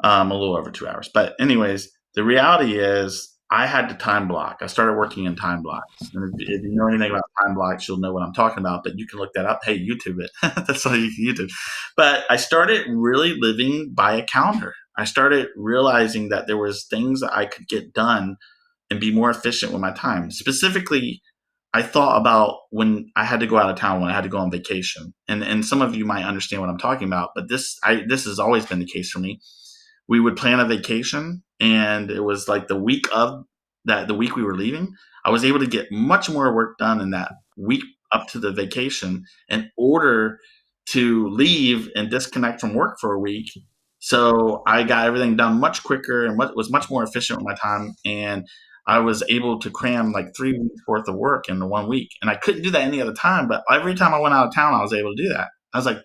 a little over 2 hours. But anyways, the reality is I had to time block. I started working in time blocks. And if you know anything about time blocks, you'll know what I'm talking about, but you can look that up. Hey, YouTube it. That's all you can YouTube. But I started really living by a calendar. I started realizing that there was things that I could get done and be more efficient with my time. Specifically, I thought about when I had to go out of town, when I had to go on vacation. And some of you might understand what I'm talking about, but this has always been the case for me. We would plan a vacation, and it was like the week we were leaving, I was able to get much more work done in that week up to the vacation in order to leave and disconnect from work for a week. So I got everything done much quicker and was much more efficient with my time. And I was able to cram like 3 weeks worth of work into 1 week. And I couldn't do that any other time. But every time I went out of town, I was able to do that. I was like,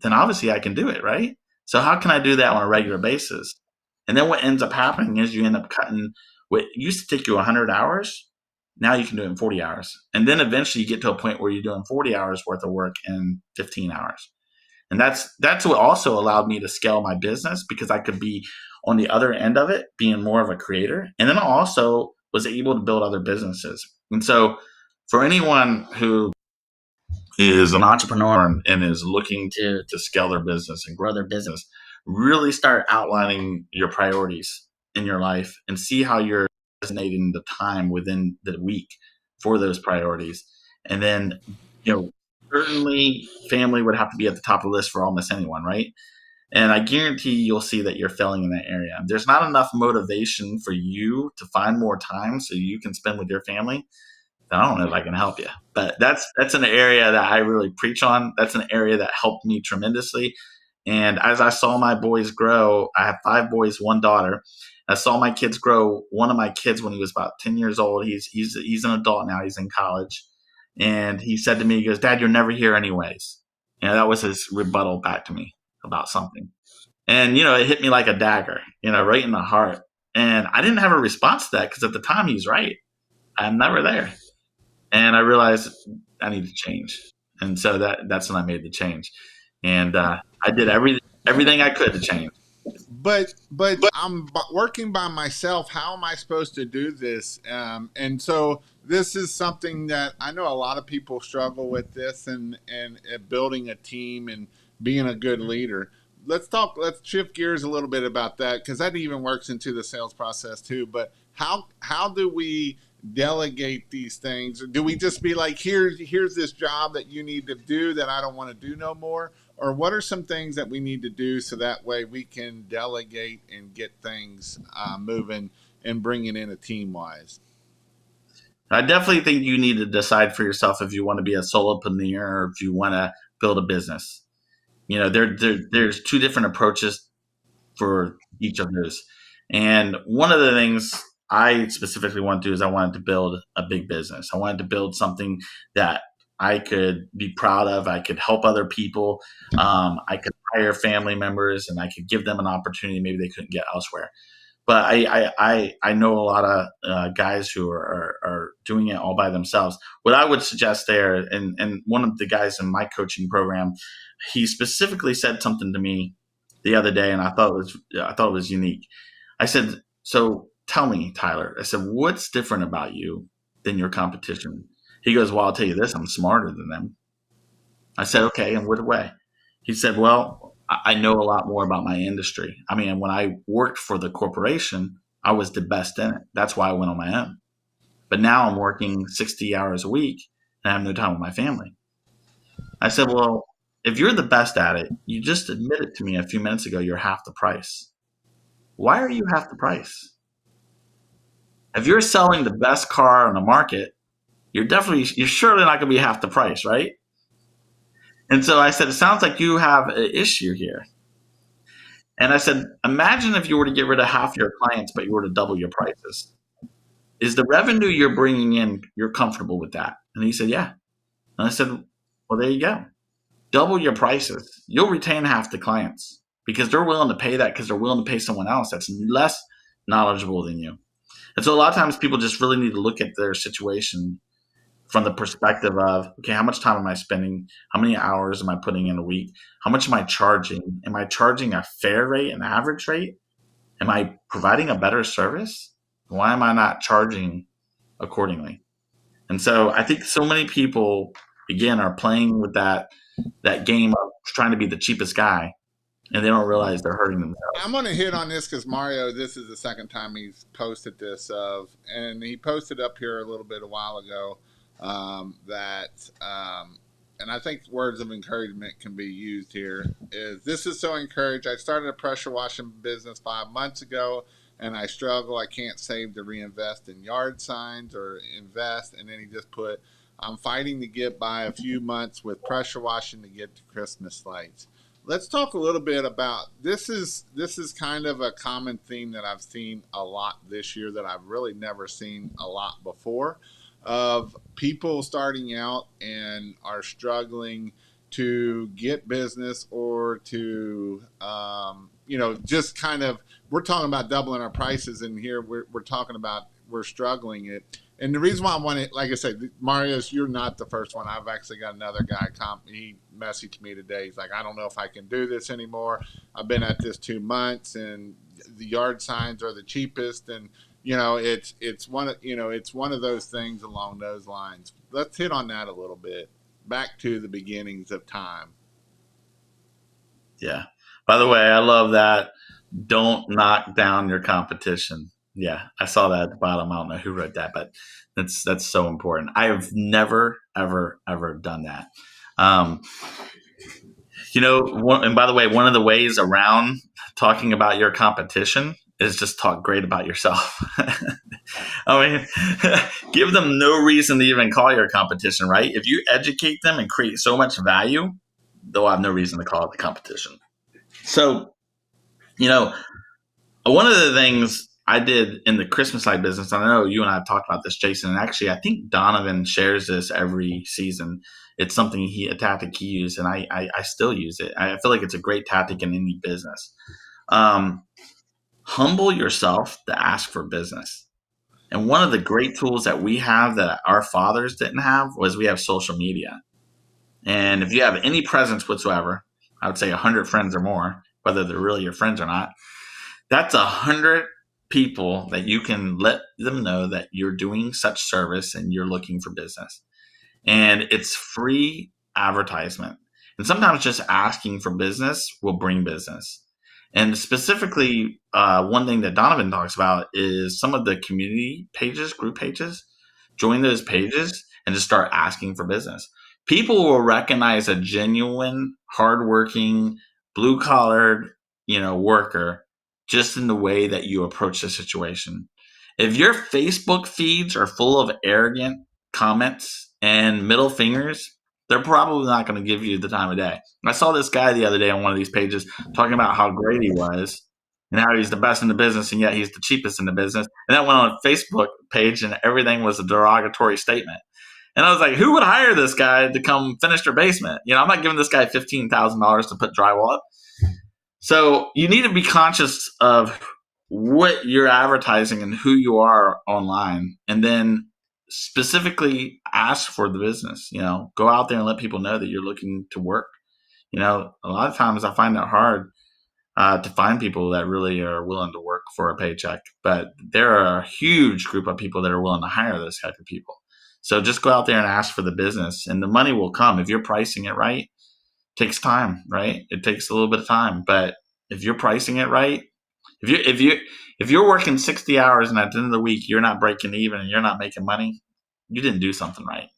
then obviously I can do it, right? So how can I do that on a regular basis? And then what ends up happening is you end up cutting what used to take you 100 hours. Now you can do it in 40 hours. And then eventually you get to a point where you're doing 40 hours worth of work in 15 hours. And that's what also allowed me to scale my business, because I could be on the other end of it, being more of a creator. And then I also was able to build other businesses. And so for anyone who is an entrepreneur and is looking to scale their business and grow their business, really start outlining your priorities in your life and see how you're designating the time within the week for those priorities. And then, certainly family would have to be at the top of the list for almost anyone, right? And I guarantee you'll see that you're failing in that area. There's not enough motivation for you to find more time so you can spend with your family. then I don't know if I can help you. But that's an area that I really preach on. That's an area that helped me tremendously. And as I saw my boys grow, I have 5 boys, 1 daughter. I saw my kids grow. One of my kids, when he was about 10 years old, he's an adult now. He's in college, and he said to me, he goes, "Dad, you're never here anyways." That was his rebuttal back to me about something. And it hit me like a dagger, right in the heart. And I didn't have a response to that because at the time he's right. I'm never there. And I realized I need to change. And so that's when I made the change. And I did everything I could to change. But I'm working by myself. How am I supposed to do this? And so this is something that I know a lot of people struggle with this, and building a team and being a good leader. Let's shift gears a little bit about that, because that even works into the sales process too. But how do we delegate these things? Do we just be like, here's this job that you need to do that I don't want to do no more? Or what are some things that we need to do so that way we can delegate and get things moving and bringing in a team wise? I definitely think you need to decide for yourself if you want to be a solopreneur or if you want to build a business. There's 2 different approaches for each of those. And one of the things I specifically want to do is I wanted to build a big business. I wanted to build something that I could be proud of. I could help other people. I could hire family members, and I could give them an opportunity maybe they couldn't get elsewhere. But I know a lot of guys who are doing it all by themselves. What I would suggest there, and one of the guys in my coaching program, he specifically said something to me the other day, and I thought it was unique. I said, "So tell me, Tyler," I said, "what's different about you than your competition?" He goes, "Well, I'll tell you this, I'm smarter than them." I said, "Okay, in what way?" He said, "Well, I know a lot more about my industry. I mean, when I worked for the corporation, I was the best in it. That's why I went on my own. But now I'm working 60 hours a week and I have no time with my family." I said, "Well, if you're the best at it, you just admitted to me a few minutes ago you're half the price. Why are you half the price? If you're selling the best car on the market, you're surely not going to be half the price, right?" And so I said, "It sounds like you have an issue here." And I said, "Imagine if you were to get rid of half your clients, but you were to double your prices. Is the revenue you're bringing in, you're comfortable with that?" And he said, "Yeah." And I said, "Well, there you go. Double your prices. You'll retain half the clients because they're willing to pay that because they're willing to pay someone else that's less knowledgeable than you." And so a lot of times people just really need to look at their situation from the perspective of, okay, how much time am I spending? How many hours am I putting in a week? How much am I charging? Am I charging a fair rate, an average rate? Am I providing a better service? Why am I not charging accordingly? And so I think so many people, again, are playing with that game of trying to be the cheapest guy, and they don't realize they're hurting themselves. I'm going to hit on this because Mario, this is the second time he's posted this and he posted up here a little bit a while ago and I think words of encouragement can be used here. Is this is so encouraged? I started a pressure washing business 5 months ago, and I struggle. I can't save to reinvest in yard signs or invest. And then he just put, "I'm fighting to get by a few months with pressure washing to get to Christmas lights." Let's talk a little bit about this is kind of a common theme that I've seen a lot this year that I've really never seen a lot before, of people starting out and are struggling to get business or to just kind of, we're talking about doubling our prices, and here we're talking about we're struggling it. And the reason why I want it, like I said, Marius, you're not the first one. I've actually got another guy. He messaged me today. He's like, "I don't know if I can do this anymore. I've been at this 2 months, and the yard signs are the cheapest." And it's one of those things along those lines. Let's hit on that a little bit. Back to the beginnings of time. Yeah. By the way, I love that. Don't knock down your competition. Yeah, I saw that at the bottom. I don't know who wrote that, but that's so important. I have never, ever, ever done that. Um, and by the way, one of the ways around talking about your competition is just talk great about yourself. I mean, give them no reason to even call your competition, right? If you educate them and create so much value, they'll have no reason to call it the competition. So, you know, one of the things I did in the Christmas light business, and I know you and I have talked about this, Jason, and actually I think Donovan shares this every season. It's something a tactic he used, and I still use it. I feel like it's a great tactic in any business. Um, Humble yourself to ask for business. And one of the great tools that we have that our fathers didn't have was we have social media. And if you have any presence whatsoever, I would say 100 friends or more, whether they're really your friends or not, that's 100 people that you can let them know that you're doing such service and you're looking for business. And it's free advertisement. And sometimes just asking for business will bring business. And specifically, one thing that Donovan talks about is some of the community pages, group pages. Join those pages and just start asking for business. People will recognize a genuine, hardworking, blue collared, worker just in the way that you approach the situation. If your Facebook feeds are full of arrogant comments and middle fingers, they're probably not going to give you the time of day. I saw this guy the other day on one of these pages talking about how great he was and how he's the best in the business and yet he's the cheapest in the business. And that went on a Facebook page and everything was a derogatory statement. And I was like, who would hire this guy to come finish their basement? I'm not giving this guy $15,000 to put drywall up. So you need to be conscious of what you're advertising and who you are online, and then specifically ask for the business. Go out there and let people know that you're looking to work. A lot of times I find that hard to find people that really are willing to work for a paycheck, but there are a huge group of people that are willing to hire those type of people. So just go out there and ask for the business, and the money will come if you're pricing it right. Takes time, right? It takes a little bit of time, but if you're pricing it right, if you're working 60 hours and at the end of the week you're not breaking even and you're not making money, you didn't do something right.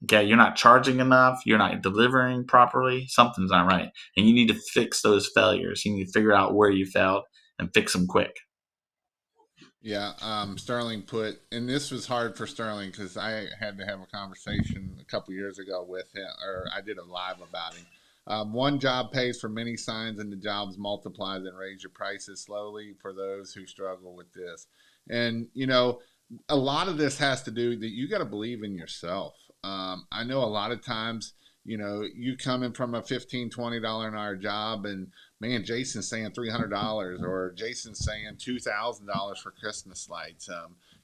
Okay, you're not charging enough, you're not delivering properly, something's not right, and you need to fix those failures. You need to figure out where you failed and fix them quick. Yeah, Sterling put, and this was hard for Sterling because I had to have a conversation a couple years ago with him, or I did a live about him. One job pays for many signs, and the jobs multiply, then raise your prices slowly for those who struggle with this. And, a lot of this has to do that you got to believe in yourself. I know a lot of times, you coming from a $15, $20 an hour job, and man, Jason's saying $300, or Jason's saying $2,000 for Christmas lights.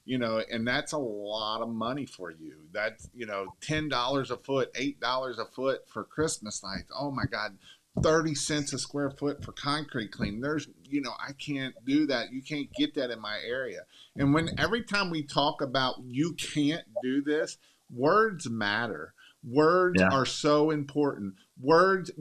And that's a lot of money for you. That's $10 a foot, $8 a foot for Christmas lights. Oh my God, 30 cents a square foot for concrete clean. I can't do that. You can't get that in my area. And every time we talk about you can't do this, words matter. Words Yeah. are so important. Words,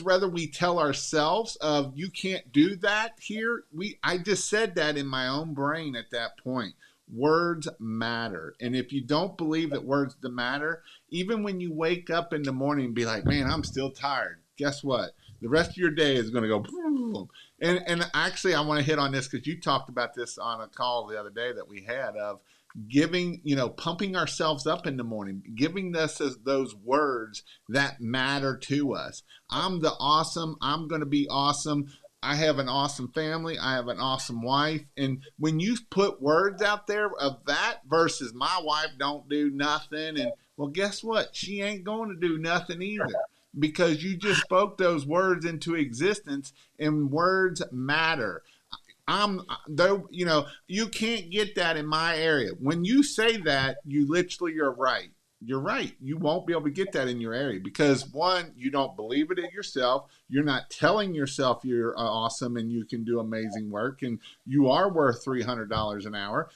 whether we tell ourselves of you can't do that here, I just said that in my own brain at that point. Words matter. And if you don't believe that words matter, even when you wake up in the morning and be like, man, I'm still tired, guess what? The rest of your day is going to go boom. And actually, I want to hit on this because you talked about this on a call the other day that we had of giving, pumping ourselves up in the morning, giving us those words that matter to us. I'm the awesome. I'm going to be awesome. I have an awesome family. I have an awesome wife. And when you put words out there of that versus my wife don't do nothing, and well, guess what? She ain't going to do nothing either because you just spoke those words into existence, and words matter. I'm though, you can't get that in my area. When you say that, you literally are right. You're right. You won't be able to get that in your area because one, you don't believe it in yourself. You're not telling yourself you're awesome and you can do amazing work and you are worth $300 an hour.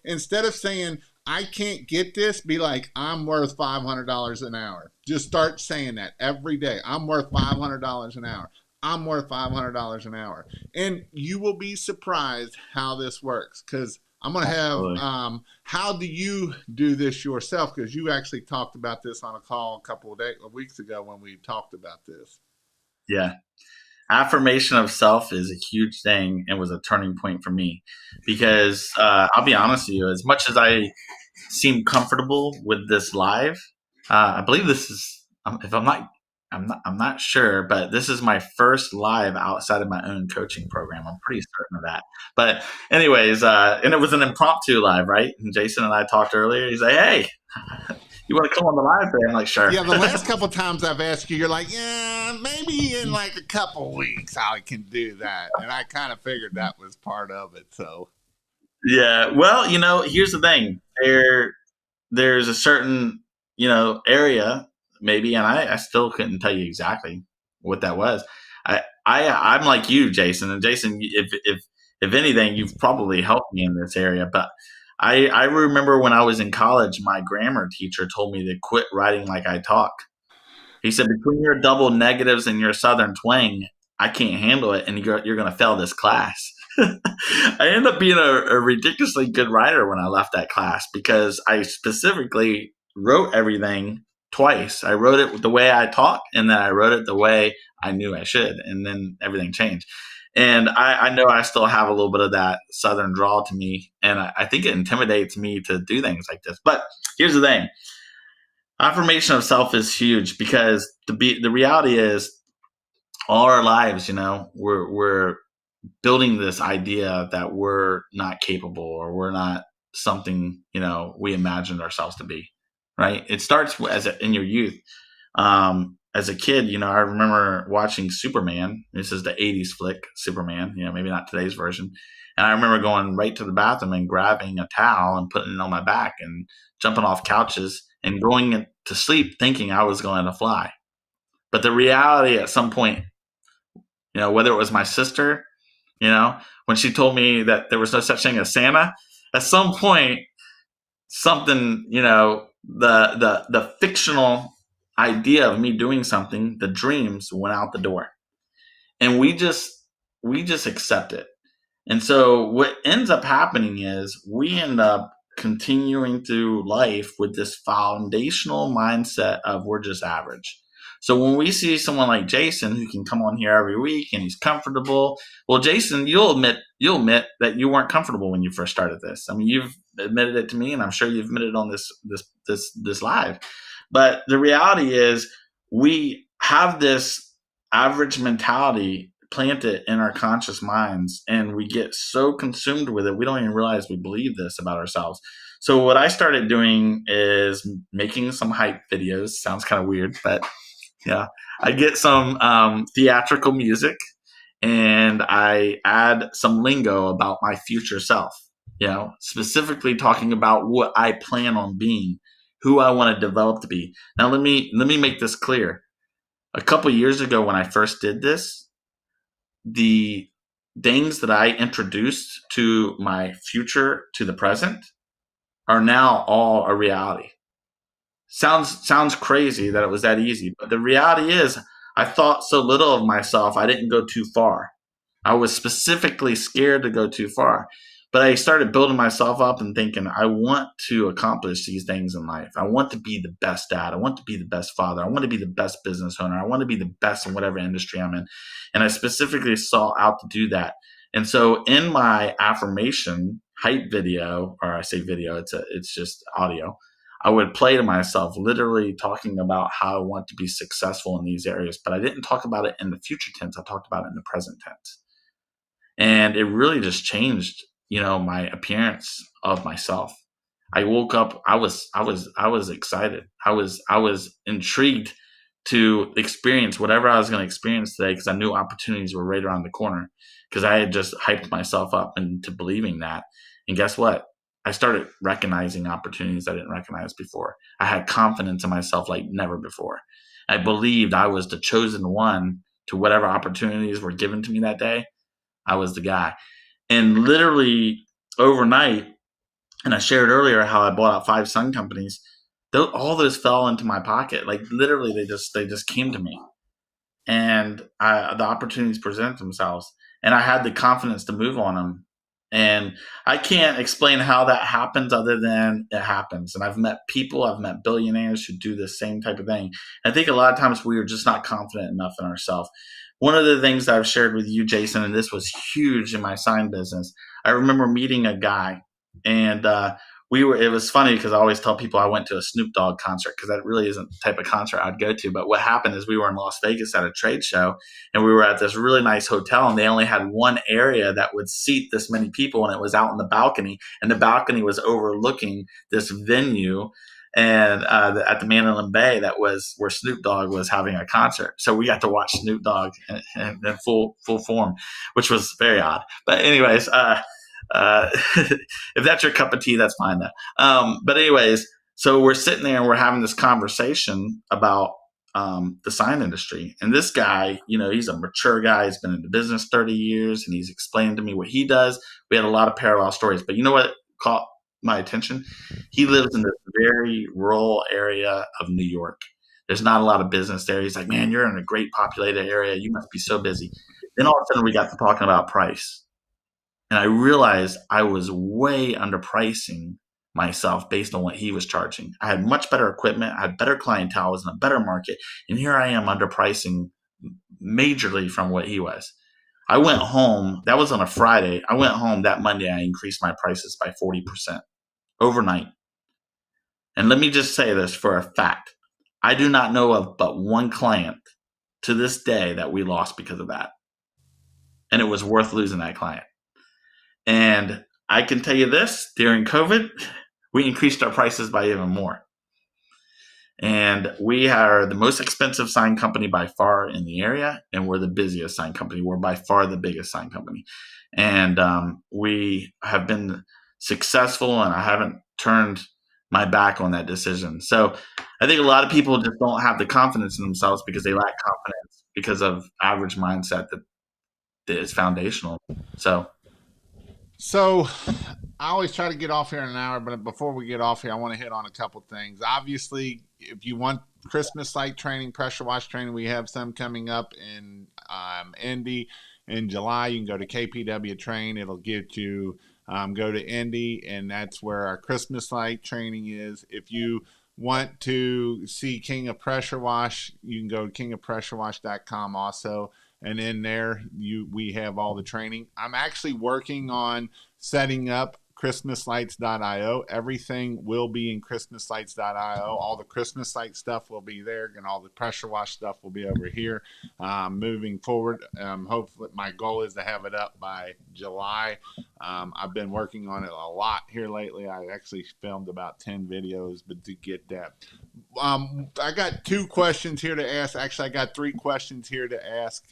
Instead of saying I can't get this, be like I'm worth $500 an hour. Just start saying that every day. I'm worth $500 an hour. I'm worth $500 an hour. And you will be surprised how this works because I'm going to have, how do you do this yourself? Because you actually talked about this on a call a couple of weeks ago when we talked about this. Yeah. affirmation of self is a huge thing and was a turning point for me because I'll be honest with you, as much as I seem comfortable with this live, I believe this is, if I'm not sure, but this is my first live outside of my own coaching program. I'm pretty certain of that. But anyways, and it was an impromptu live, right? And Jason and I talked earlier. He's like, "Hey, you want to come on the live today?" I'm like, "Sure." Yeah, the last couple times I've asked you, you're like, yeah, maybe in like a couple weeks I can do that. And I kind of figured that was part of it. So, Yeah. Well, here's the thing. There's a certain, area maybe, and I still couldn't tell you exactly what that was. I'm like you, Jason, and Jason, if anything, you've probably helped me in this area. But I remember when I was in college, my grammar teacher told me to quit writing like I talk. He said, between your double negatives and your southern twang, I can't handle it, and you're going to fail this class. I ended up being a ridiculously good writer when I left that class because I specifically wrote everything twice. I wrote it the way I talk, and then I wrote it the way I knew I should, and then everything changed. And I know I still have a little bit of that southern drawl to me, and I think it intimidates me to do things like this. But here's the thing. Affirmation of self is huge because the reality is all our lives, we're building this idea that we're not capable or we're not something, we imagined ourselves to be, right? It starts in your youth. As a kid, I remember watching Superman. This is the 80s flick, Superman, maybe not today's version. And I remember going right to the bathroom and grabbing a towel and putting it on my back and jumping off couches and going to sleep thinking I was going to fly. But the reality at some point, whether it was my sister, when she told me that there was no such thing as Santa, at some point, something, the fictional idea of me doing something, the dreams went out the door. And we just accept it. And so what ends up happening is we end up continuing through life with this foundational mindset of we're just average. So when we see someone like Jason who can come on here every week and he's comfortable, well, Jason, you'll admit that you weren't comfortable when you first started this. I mean, you've admitted it to me, and I'm sure you've admitted it on this live. But the reality is, we have this average mentality planted in our conscious minds, and we get so consumed with it we don't even realize we believe this about ourselves. So what I started doing is making some hype videos. Sounds kind of weird, but yeah, I get some theatrical music and I add some lingo about my future self, specifically talking about what I plan on being, who I want to develop to be. Now let me make this clear. A couple years ago when I first did this, the things that I introduced to my future, to the present, are now all a reality. Sounds crazy that it was that easy, but the reality is I thought so little of myself, I didn't go too far. I was specifically scared to go too far. But I started building myself up and thinking, I want to accomplish these things in life. I want to be the best dad. I want to be the best father. I want to be the best business owner. I want to be the best in whatever industry I'm in. And I specifically saw out to do that. And so in my affirmation hype video, or I say video, it's just audio, I would play to myself, literally talking about how I want to be successful in these areas. But I didn't talk about it in the future tense. I talked about it in the present tense. And it really just changed, my appearance of myself. I woke up, I was excited. I was intrigued to experience whatever I was going to experience today because I knew opportunities were right around the corner because I had just hyped myself up into believing that. And guess what? I started recognizing opportunities I didn't recognize before. I had confidence in myself like never before. I believed I was the chosen one to whatever opportunities were given to me that day. I was the guy. And literally overnight, and I shared earlier how I bought out 5 sun companies, all those fell into my pocket. Like literally they just came to me. And the opportunities presented themselves. And I had the confidence to move on them. And I can't explain how that happens other than it happens. And I've met billionaires who do the same type of thing. I think a lot of times we are just not confident enough in ourselves. one of the things I've shared with you, Jason, and this was huge in my sign business. I remember meeting a guy, and it was funny because I always tell people I went to a Snoop Dogg concert because that really isn't the type of concert I'd go to. But what happened is we were in Las Vegas at a trade show, and we were at this really nice hotel, and they only had one area that would seat this many people, and it was out in the balcony, and the balcony was overlooking this venue and at the Mandalay Bay, that was where Snoop Dogg was having a concert. So we got to watch Snoop Dogg in full form, which was very odd. But anyways, if that's your cup of tea, that's fine though. But anyways, so we're sitting there and we're having this conversation about the sign industry. And this guy, he's a mature guy. He's been in the business 30 years and he's explained to me what he does. We had a lot of parallel stories, but you know what caught my attention? He lives in this very rural area of New York. There's not a lot of business there. He's like, man, you're in a great populated area. You must be so busy. Then all of a sudden we got to talking about price. And I realized I was way underpricing myself based on what he was charging. I had much better equipment. I had better clientele. I was in a better market. And here I am underpricing majorly from what he was. I went home. That was on a Friday. I went home that Monday. I increased my prices by 40% overnight. And let me just say this for a fact. I do not know of but one client to this day that we lost because of that. And it was worth losing that client. And I can tell you this, during COVID, we increased our prices by even more. And we are the most expensive sign company by far in the area, and we're the busiest sign company. We're by far the biggest sign company. And we have been successful, and I haven't turned my back on that decision. So I think a lot of people just don't have the confidence in themselves because they lack confidence because of average mindset that is foundational. So I always try to get off here in an hour, but before we get off here, I want to hit on a couple things. Obviously, if you want Christmas light training, pressure wash training, we have some coming up in Indy in July. You can go to KPW Train. It'll get you go to Indy, and that's where our Christmas light training is. If you want to see King of Pressure Wash, you can go to kingofpressurewash.com also. And in there, we have all the training. I'm actually working on setting up christmaslights.io. Everything will be in christmaslights.io. All the Christmas light stuff will be there, and all the pressure wash stuff will be over here. Moving forward, hopefully my goal is to have it up by July. I've been working on it a lot here lately. I actually filmed about 10 videos, but to get that. I got 2 questions here to ask. Actually, I got 3 questions here to ask.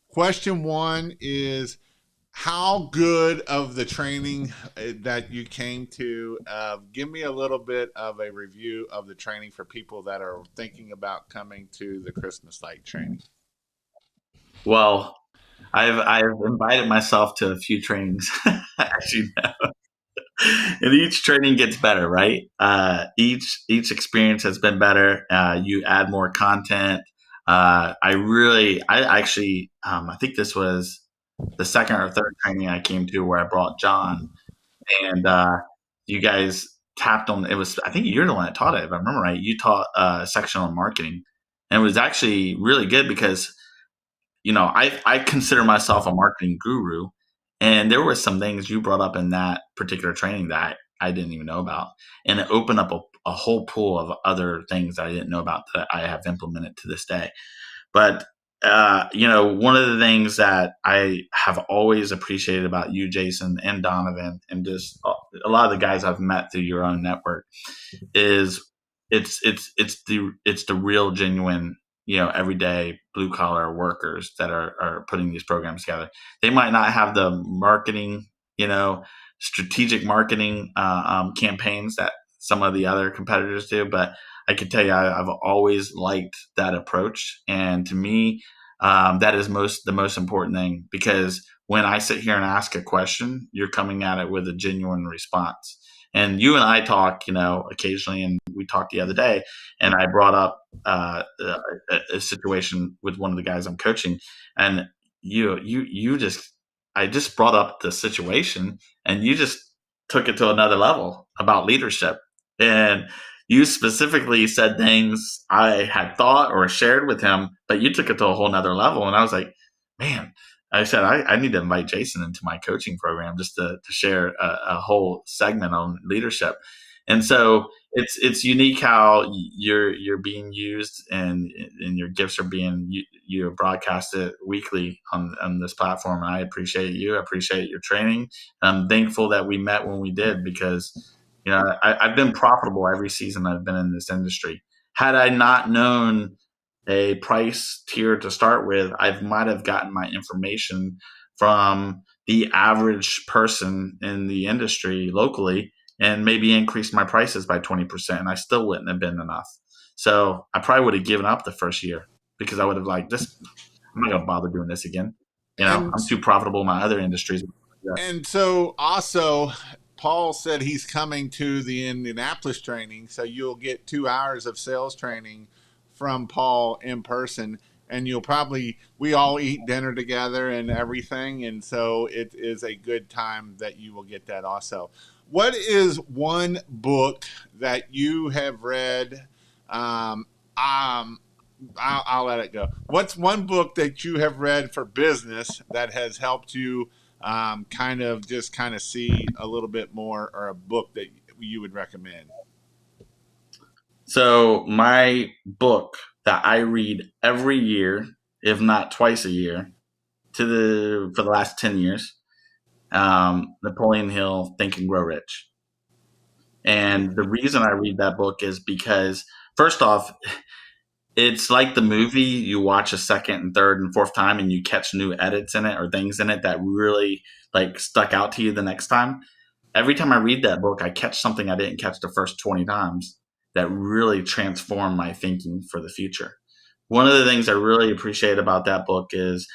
Question 1 is, how good of the training that you came to? Give me a little bit of a review of the training for people that are thinking about coming to the Christmas light training. Well, I've invited myself to a few trainings, as you know, and each training gets better, right? Each experience has been better. You add more content. I actually, I think this was the second or third training I came to where I brought John, and you guys tapped on. It was, I think you're the one that taught it, if I remember right. You taught a section on marketing, and it was actually really good because I consider myself a marketing guru, and there were some things you brought up in that particular training that I didn't even know about, and it opened up a whole pool of other things that I didn't know about that I have implemented to this day. But one of the things that I have always appreciated about you, Jason, and Donovan, and just a lot of the guys I've met through your own network is it's the real genuine, everyday blue collar workers that are putting these programs together. They might not have the marketing, strategic marketing campaigns that some of the other competitors do, but I can tell you, I've always liked that approach, and to me, that is the most important thing, because when I sit here and ask a question, you're coming at it with a genuine response. And you and I talk, occasionally, and we talked the other day, and I brought up a situation with one of the guys I'm coaching, and I just brought up the situation, and you just took it to another level about leadership. And you specifically said things I had thought or shared with him, but you took it to a whole nother level. And I was like, man, I said, I need to invite Jason into my coaching program just to share a whole segment on leadership. And so it's unique how you're being used, and your gifts are being you broadcasted weekly on this platform. And I appreciate you. I appreciate your training. I'm thankful that we met when we did, because I've been profitable every season I've been in this industry. Had I not known a price tier to start with, I might have gotten my information from the average person in the industry locally and maybe increased my prices by 20%, and I still wouldn't have been enough. So I probably would have given up the first year, because I would have like, this, I'm not going to bother doing this again. And I'm too profitable in my other industries. Yeah. and so also, Paul said he's coming to the Indianapolis training, so you'll get 2 hours of sales training from Paul in person, and you'll probably we all eat dinner together and everything, and so it is a good time that you will get that also. What is one book that you have read? Um, um, I'll let it go. What's one book that you have read for business that has helped you kind of see a little bit more, or a book that you would recommend? So my book that I read every year, if not twice a year, for the last 10 years, Napoleon Hill, Think and Grow Rich. And the reason I read that book is because, first off, it's like the movie. You watch a second and third and fourth time, and you catch new edits in it or things in it that really like stuck out to you the next time. Every time I read that book, I catch something I didn't catch the first 20 times that really transform my thinking for the future. One of the things I really appreciate about that book is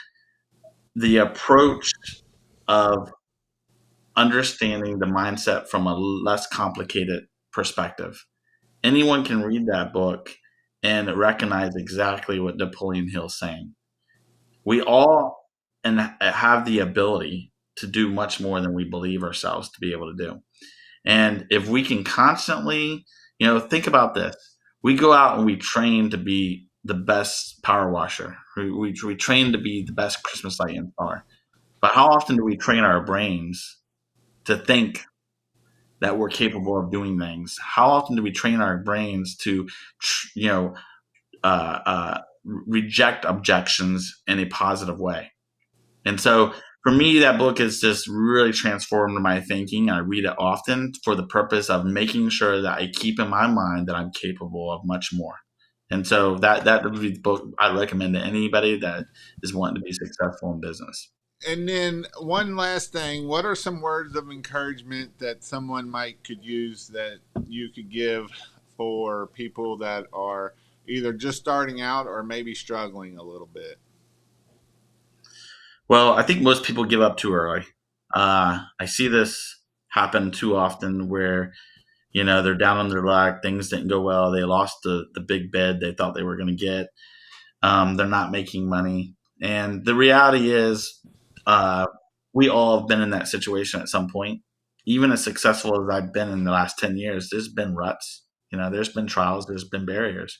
the approach of understanding the mindset from a less complicated perspective. Anyone can read that book and recognize exactly what Napoleon Hill is saying. We all have the ability to do much more than we believe ourselves to be able to do. And if we can constantly, think about this. We go out and we train to be the best power washer. We train to be the best Christmas light installer. But how often do we train our brains to think that we're capable of doing things? How often do we train our brains to, reject objections in a positive way? And so for me, that book has just really transformed my thinking. I read it often for the purpose of making sure that I keep in my mind that I'm capable of much more. And so that would be the book I recommend to anybody that is wanting to be successful in business. And then one last thing, what are some words of encouragement that someone might could use that you could give for people that are either just starting out or maybe struggling a little bit? Well, I think most people give up too early. I see this happen too often where, they're down on their luck. Things didn't go well. They lost the big bid they thought they were going to get. They're not making money. And the reality is, we all have been in that situation at some point. Even as successful as I've been in the last 10 years, there's been ruts. There's been trials, there's been barriers.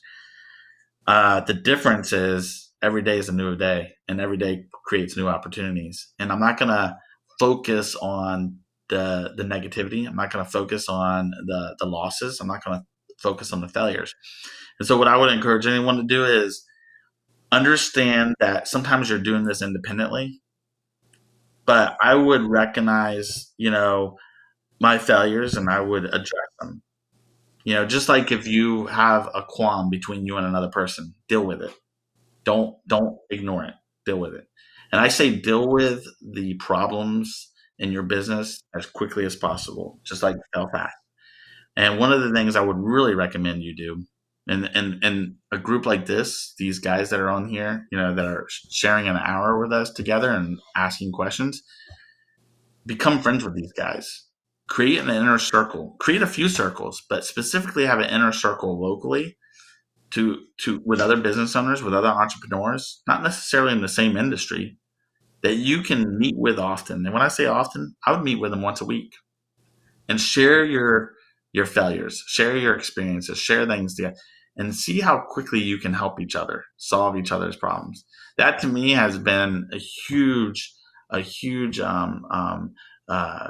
The difference is every day is a new day, and every day creates new opportunities. And I'm not going to focus on the negativity. I'm not going to focus on the losses. I'm not going to focus on the failures. And so what I would encourage anyone to do is understand that sometimes you're doing this independently, but I would recognize, my failures, and I would address them. Just like if you have a qualm between you and another person, deal with it. Don't ignore it. Deal with it. And I say deal with the problems in your business as quickly as possible, just like fail fast. And one of the things I would really recommend you do, and a group like this, these guys that are on here, that are sharing an hour with us together and asking questions, become friends with these guys. Create an inner circle. Create a few circles, but specifically have an inner circle locally to with other business owners, with other entrepreneurs, not necessarily in the same industry, that you can meet with often. And when I say often, I would meet with them once a week and share your your failures, share your experiences, share things together, and see how quickly you can help each other solve each other's problems. That to me has been a huge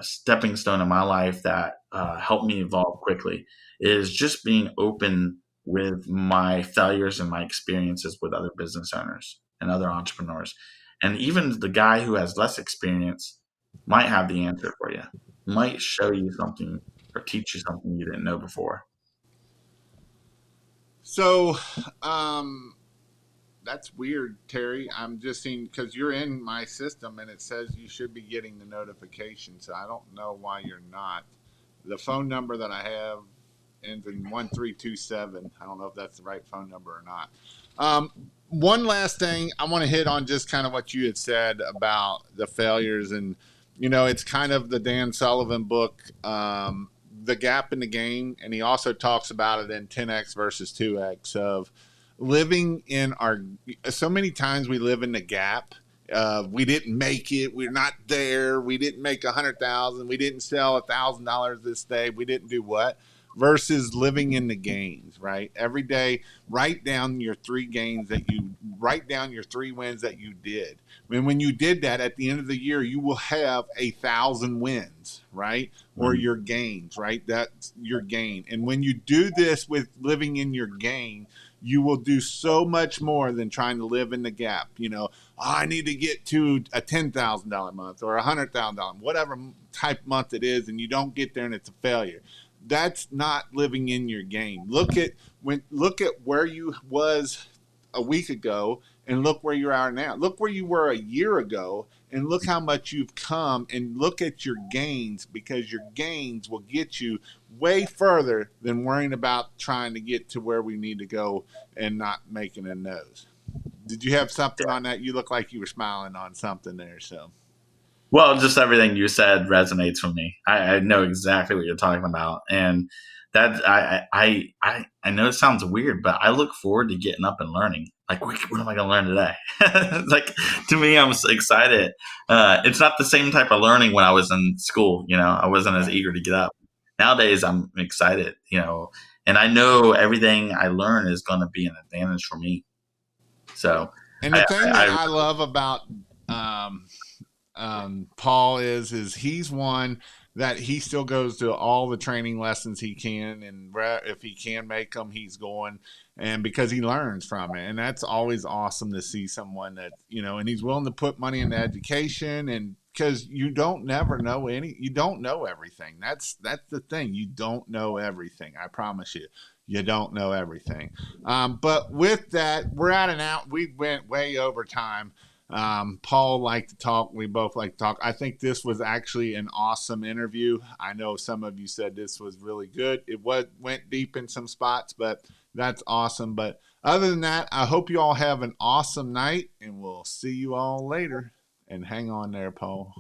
stepping stone in my life that helped me evolve quickly. Is just being open with my failures and my experiences with other business owners and other entrepreneurs, and even the guy who has less experience might have the answer for you, might show you something or teach you something you didn't know before. So, um, that's weird, Terry. I'm just seeing because you're in my system and it says you should be getting the notification. So I don't know why you're not. The phone number that I have ends in 1327. I don't know if that's the right phone number or not. Um, One last thing I want to hit on just kind of what you had said about the failures. And, it's kind of the Dan Sullivan book, The Gap in the Game. And he also talks about it in 10X versus 2X of living in our, so many times we live in the gap. We didn't make it. We're not there. We didn't make 100,000. We didn't sell $1,000 this day. We didn't do what? Versus living in the gains, right? Every day, write down your write down your 3 wins that you did. When you did that at the end of the year, you will have 1,000 wins, right? Or Mhm. your gains, right? That's your gain. And when you do this with living in your gain, you will do so much more than trying to live in the gap. I need to get to a $10,000 month or $100,000, whatever type month it is, and you don't get there and it's a failure. That's not living in your game. Look at where you was a week ago and look where you are now. Look where you were a year ago and look how much you've come, and look at your gains, because your gains will get you way further than worrying about trying to get to where we need to go and not making a nose. Did you have something on that? You look like you were smiling on something there. So, Well, just everything you said resonates with me. I know exactly what you're talking about, and that I know it sounds weird, but I look forward to getting up and learning. Like, what am I going to learn today? Like, to me, I'm so excited. It's not the same type of learning when I was in school. I wasn't as right. eager to get up. Nowadays, I'm excited. And I know everything I learn is going to be an advantage for me. Yep. So, And the I, thing I, that I I love about um, Paul is he's one that he still goes to all the training lessons he can, and if he can make them, he's going, and because he learns from it, and that's always awesome to see someone that and he's willing to put money into education, and because you don't know everything. That's the thing. You don't know everything. I promise you. You don't know everything. But with that, we're at an out. We went way over time. Paul liked to talk. We both like to talk. I think this was actually an awesome interview. I know some of you said this was really good. It went deep in some spots, but that's awesome. But other than that, I hope you all have an awesome night, and we'll see you all later. And hang on there, Paul.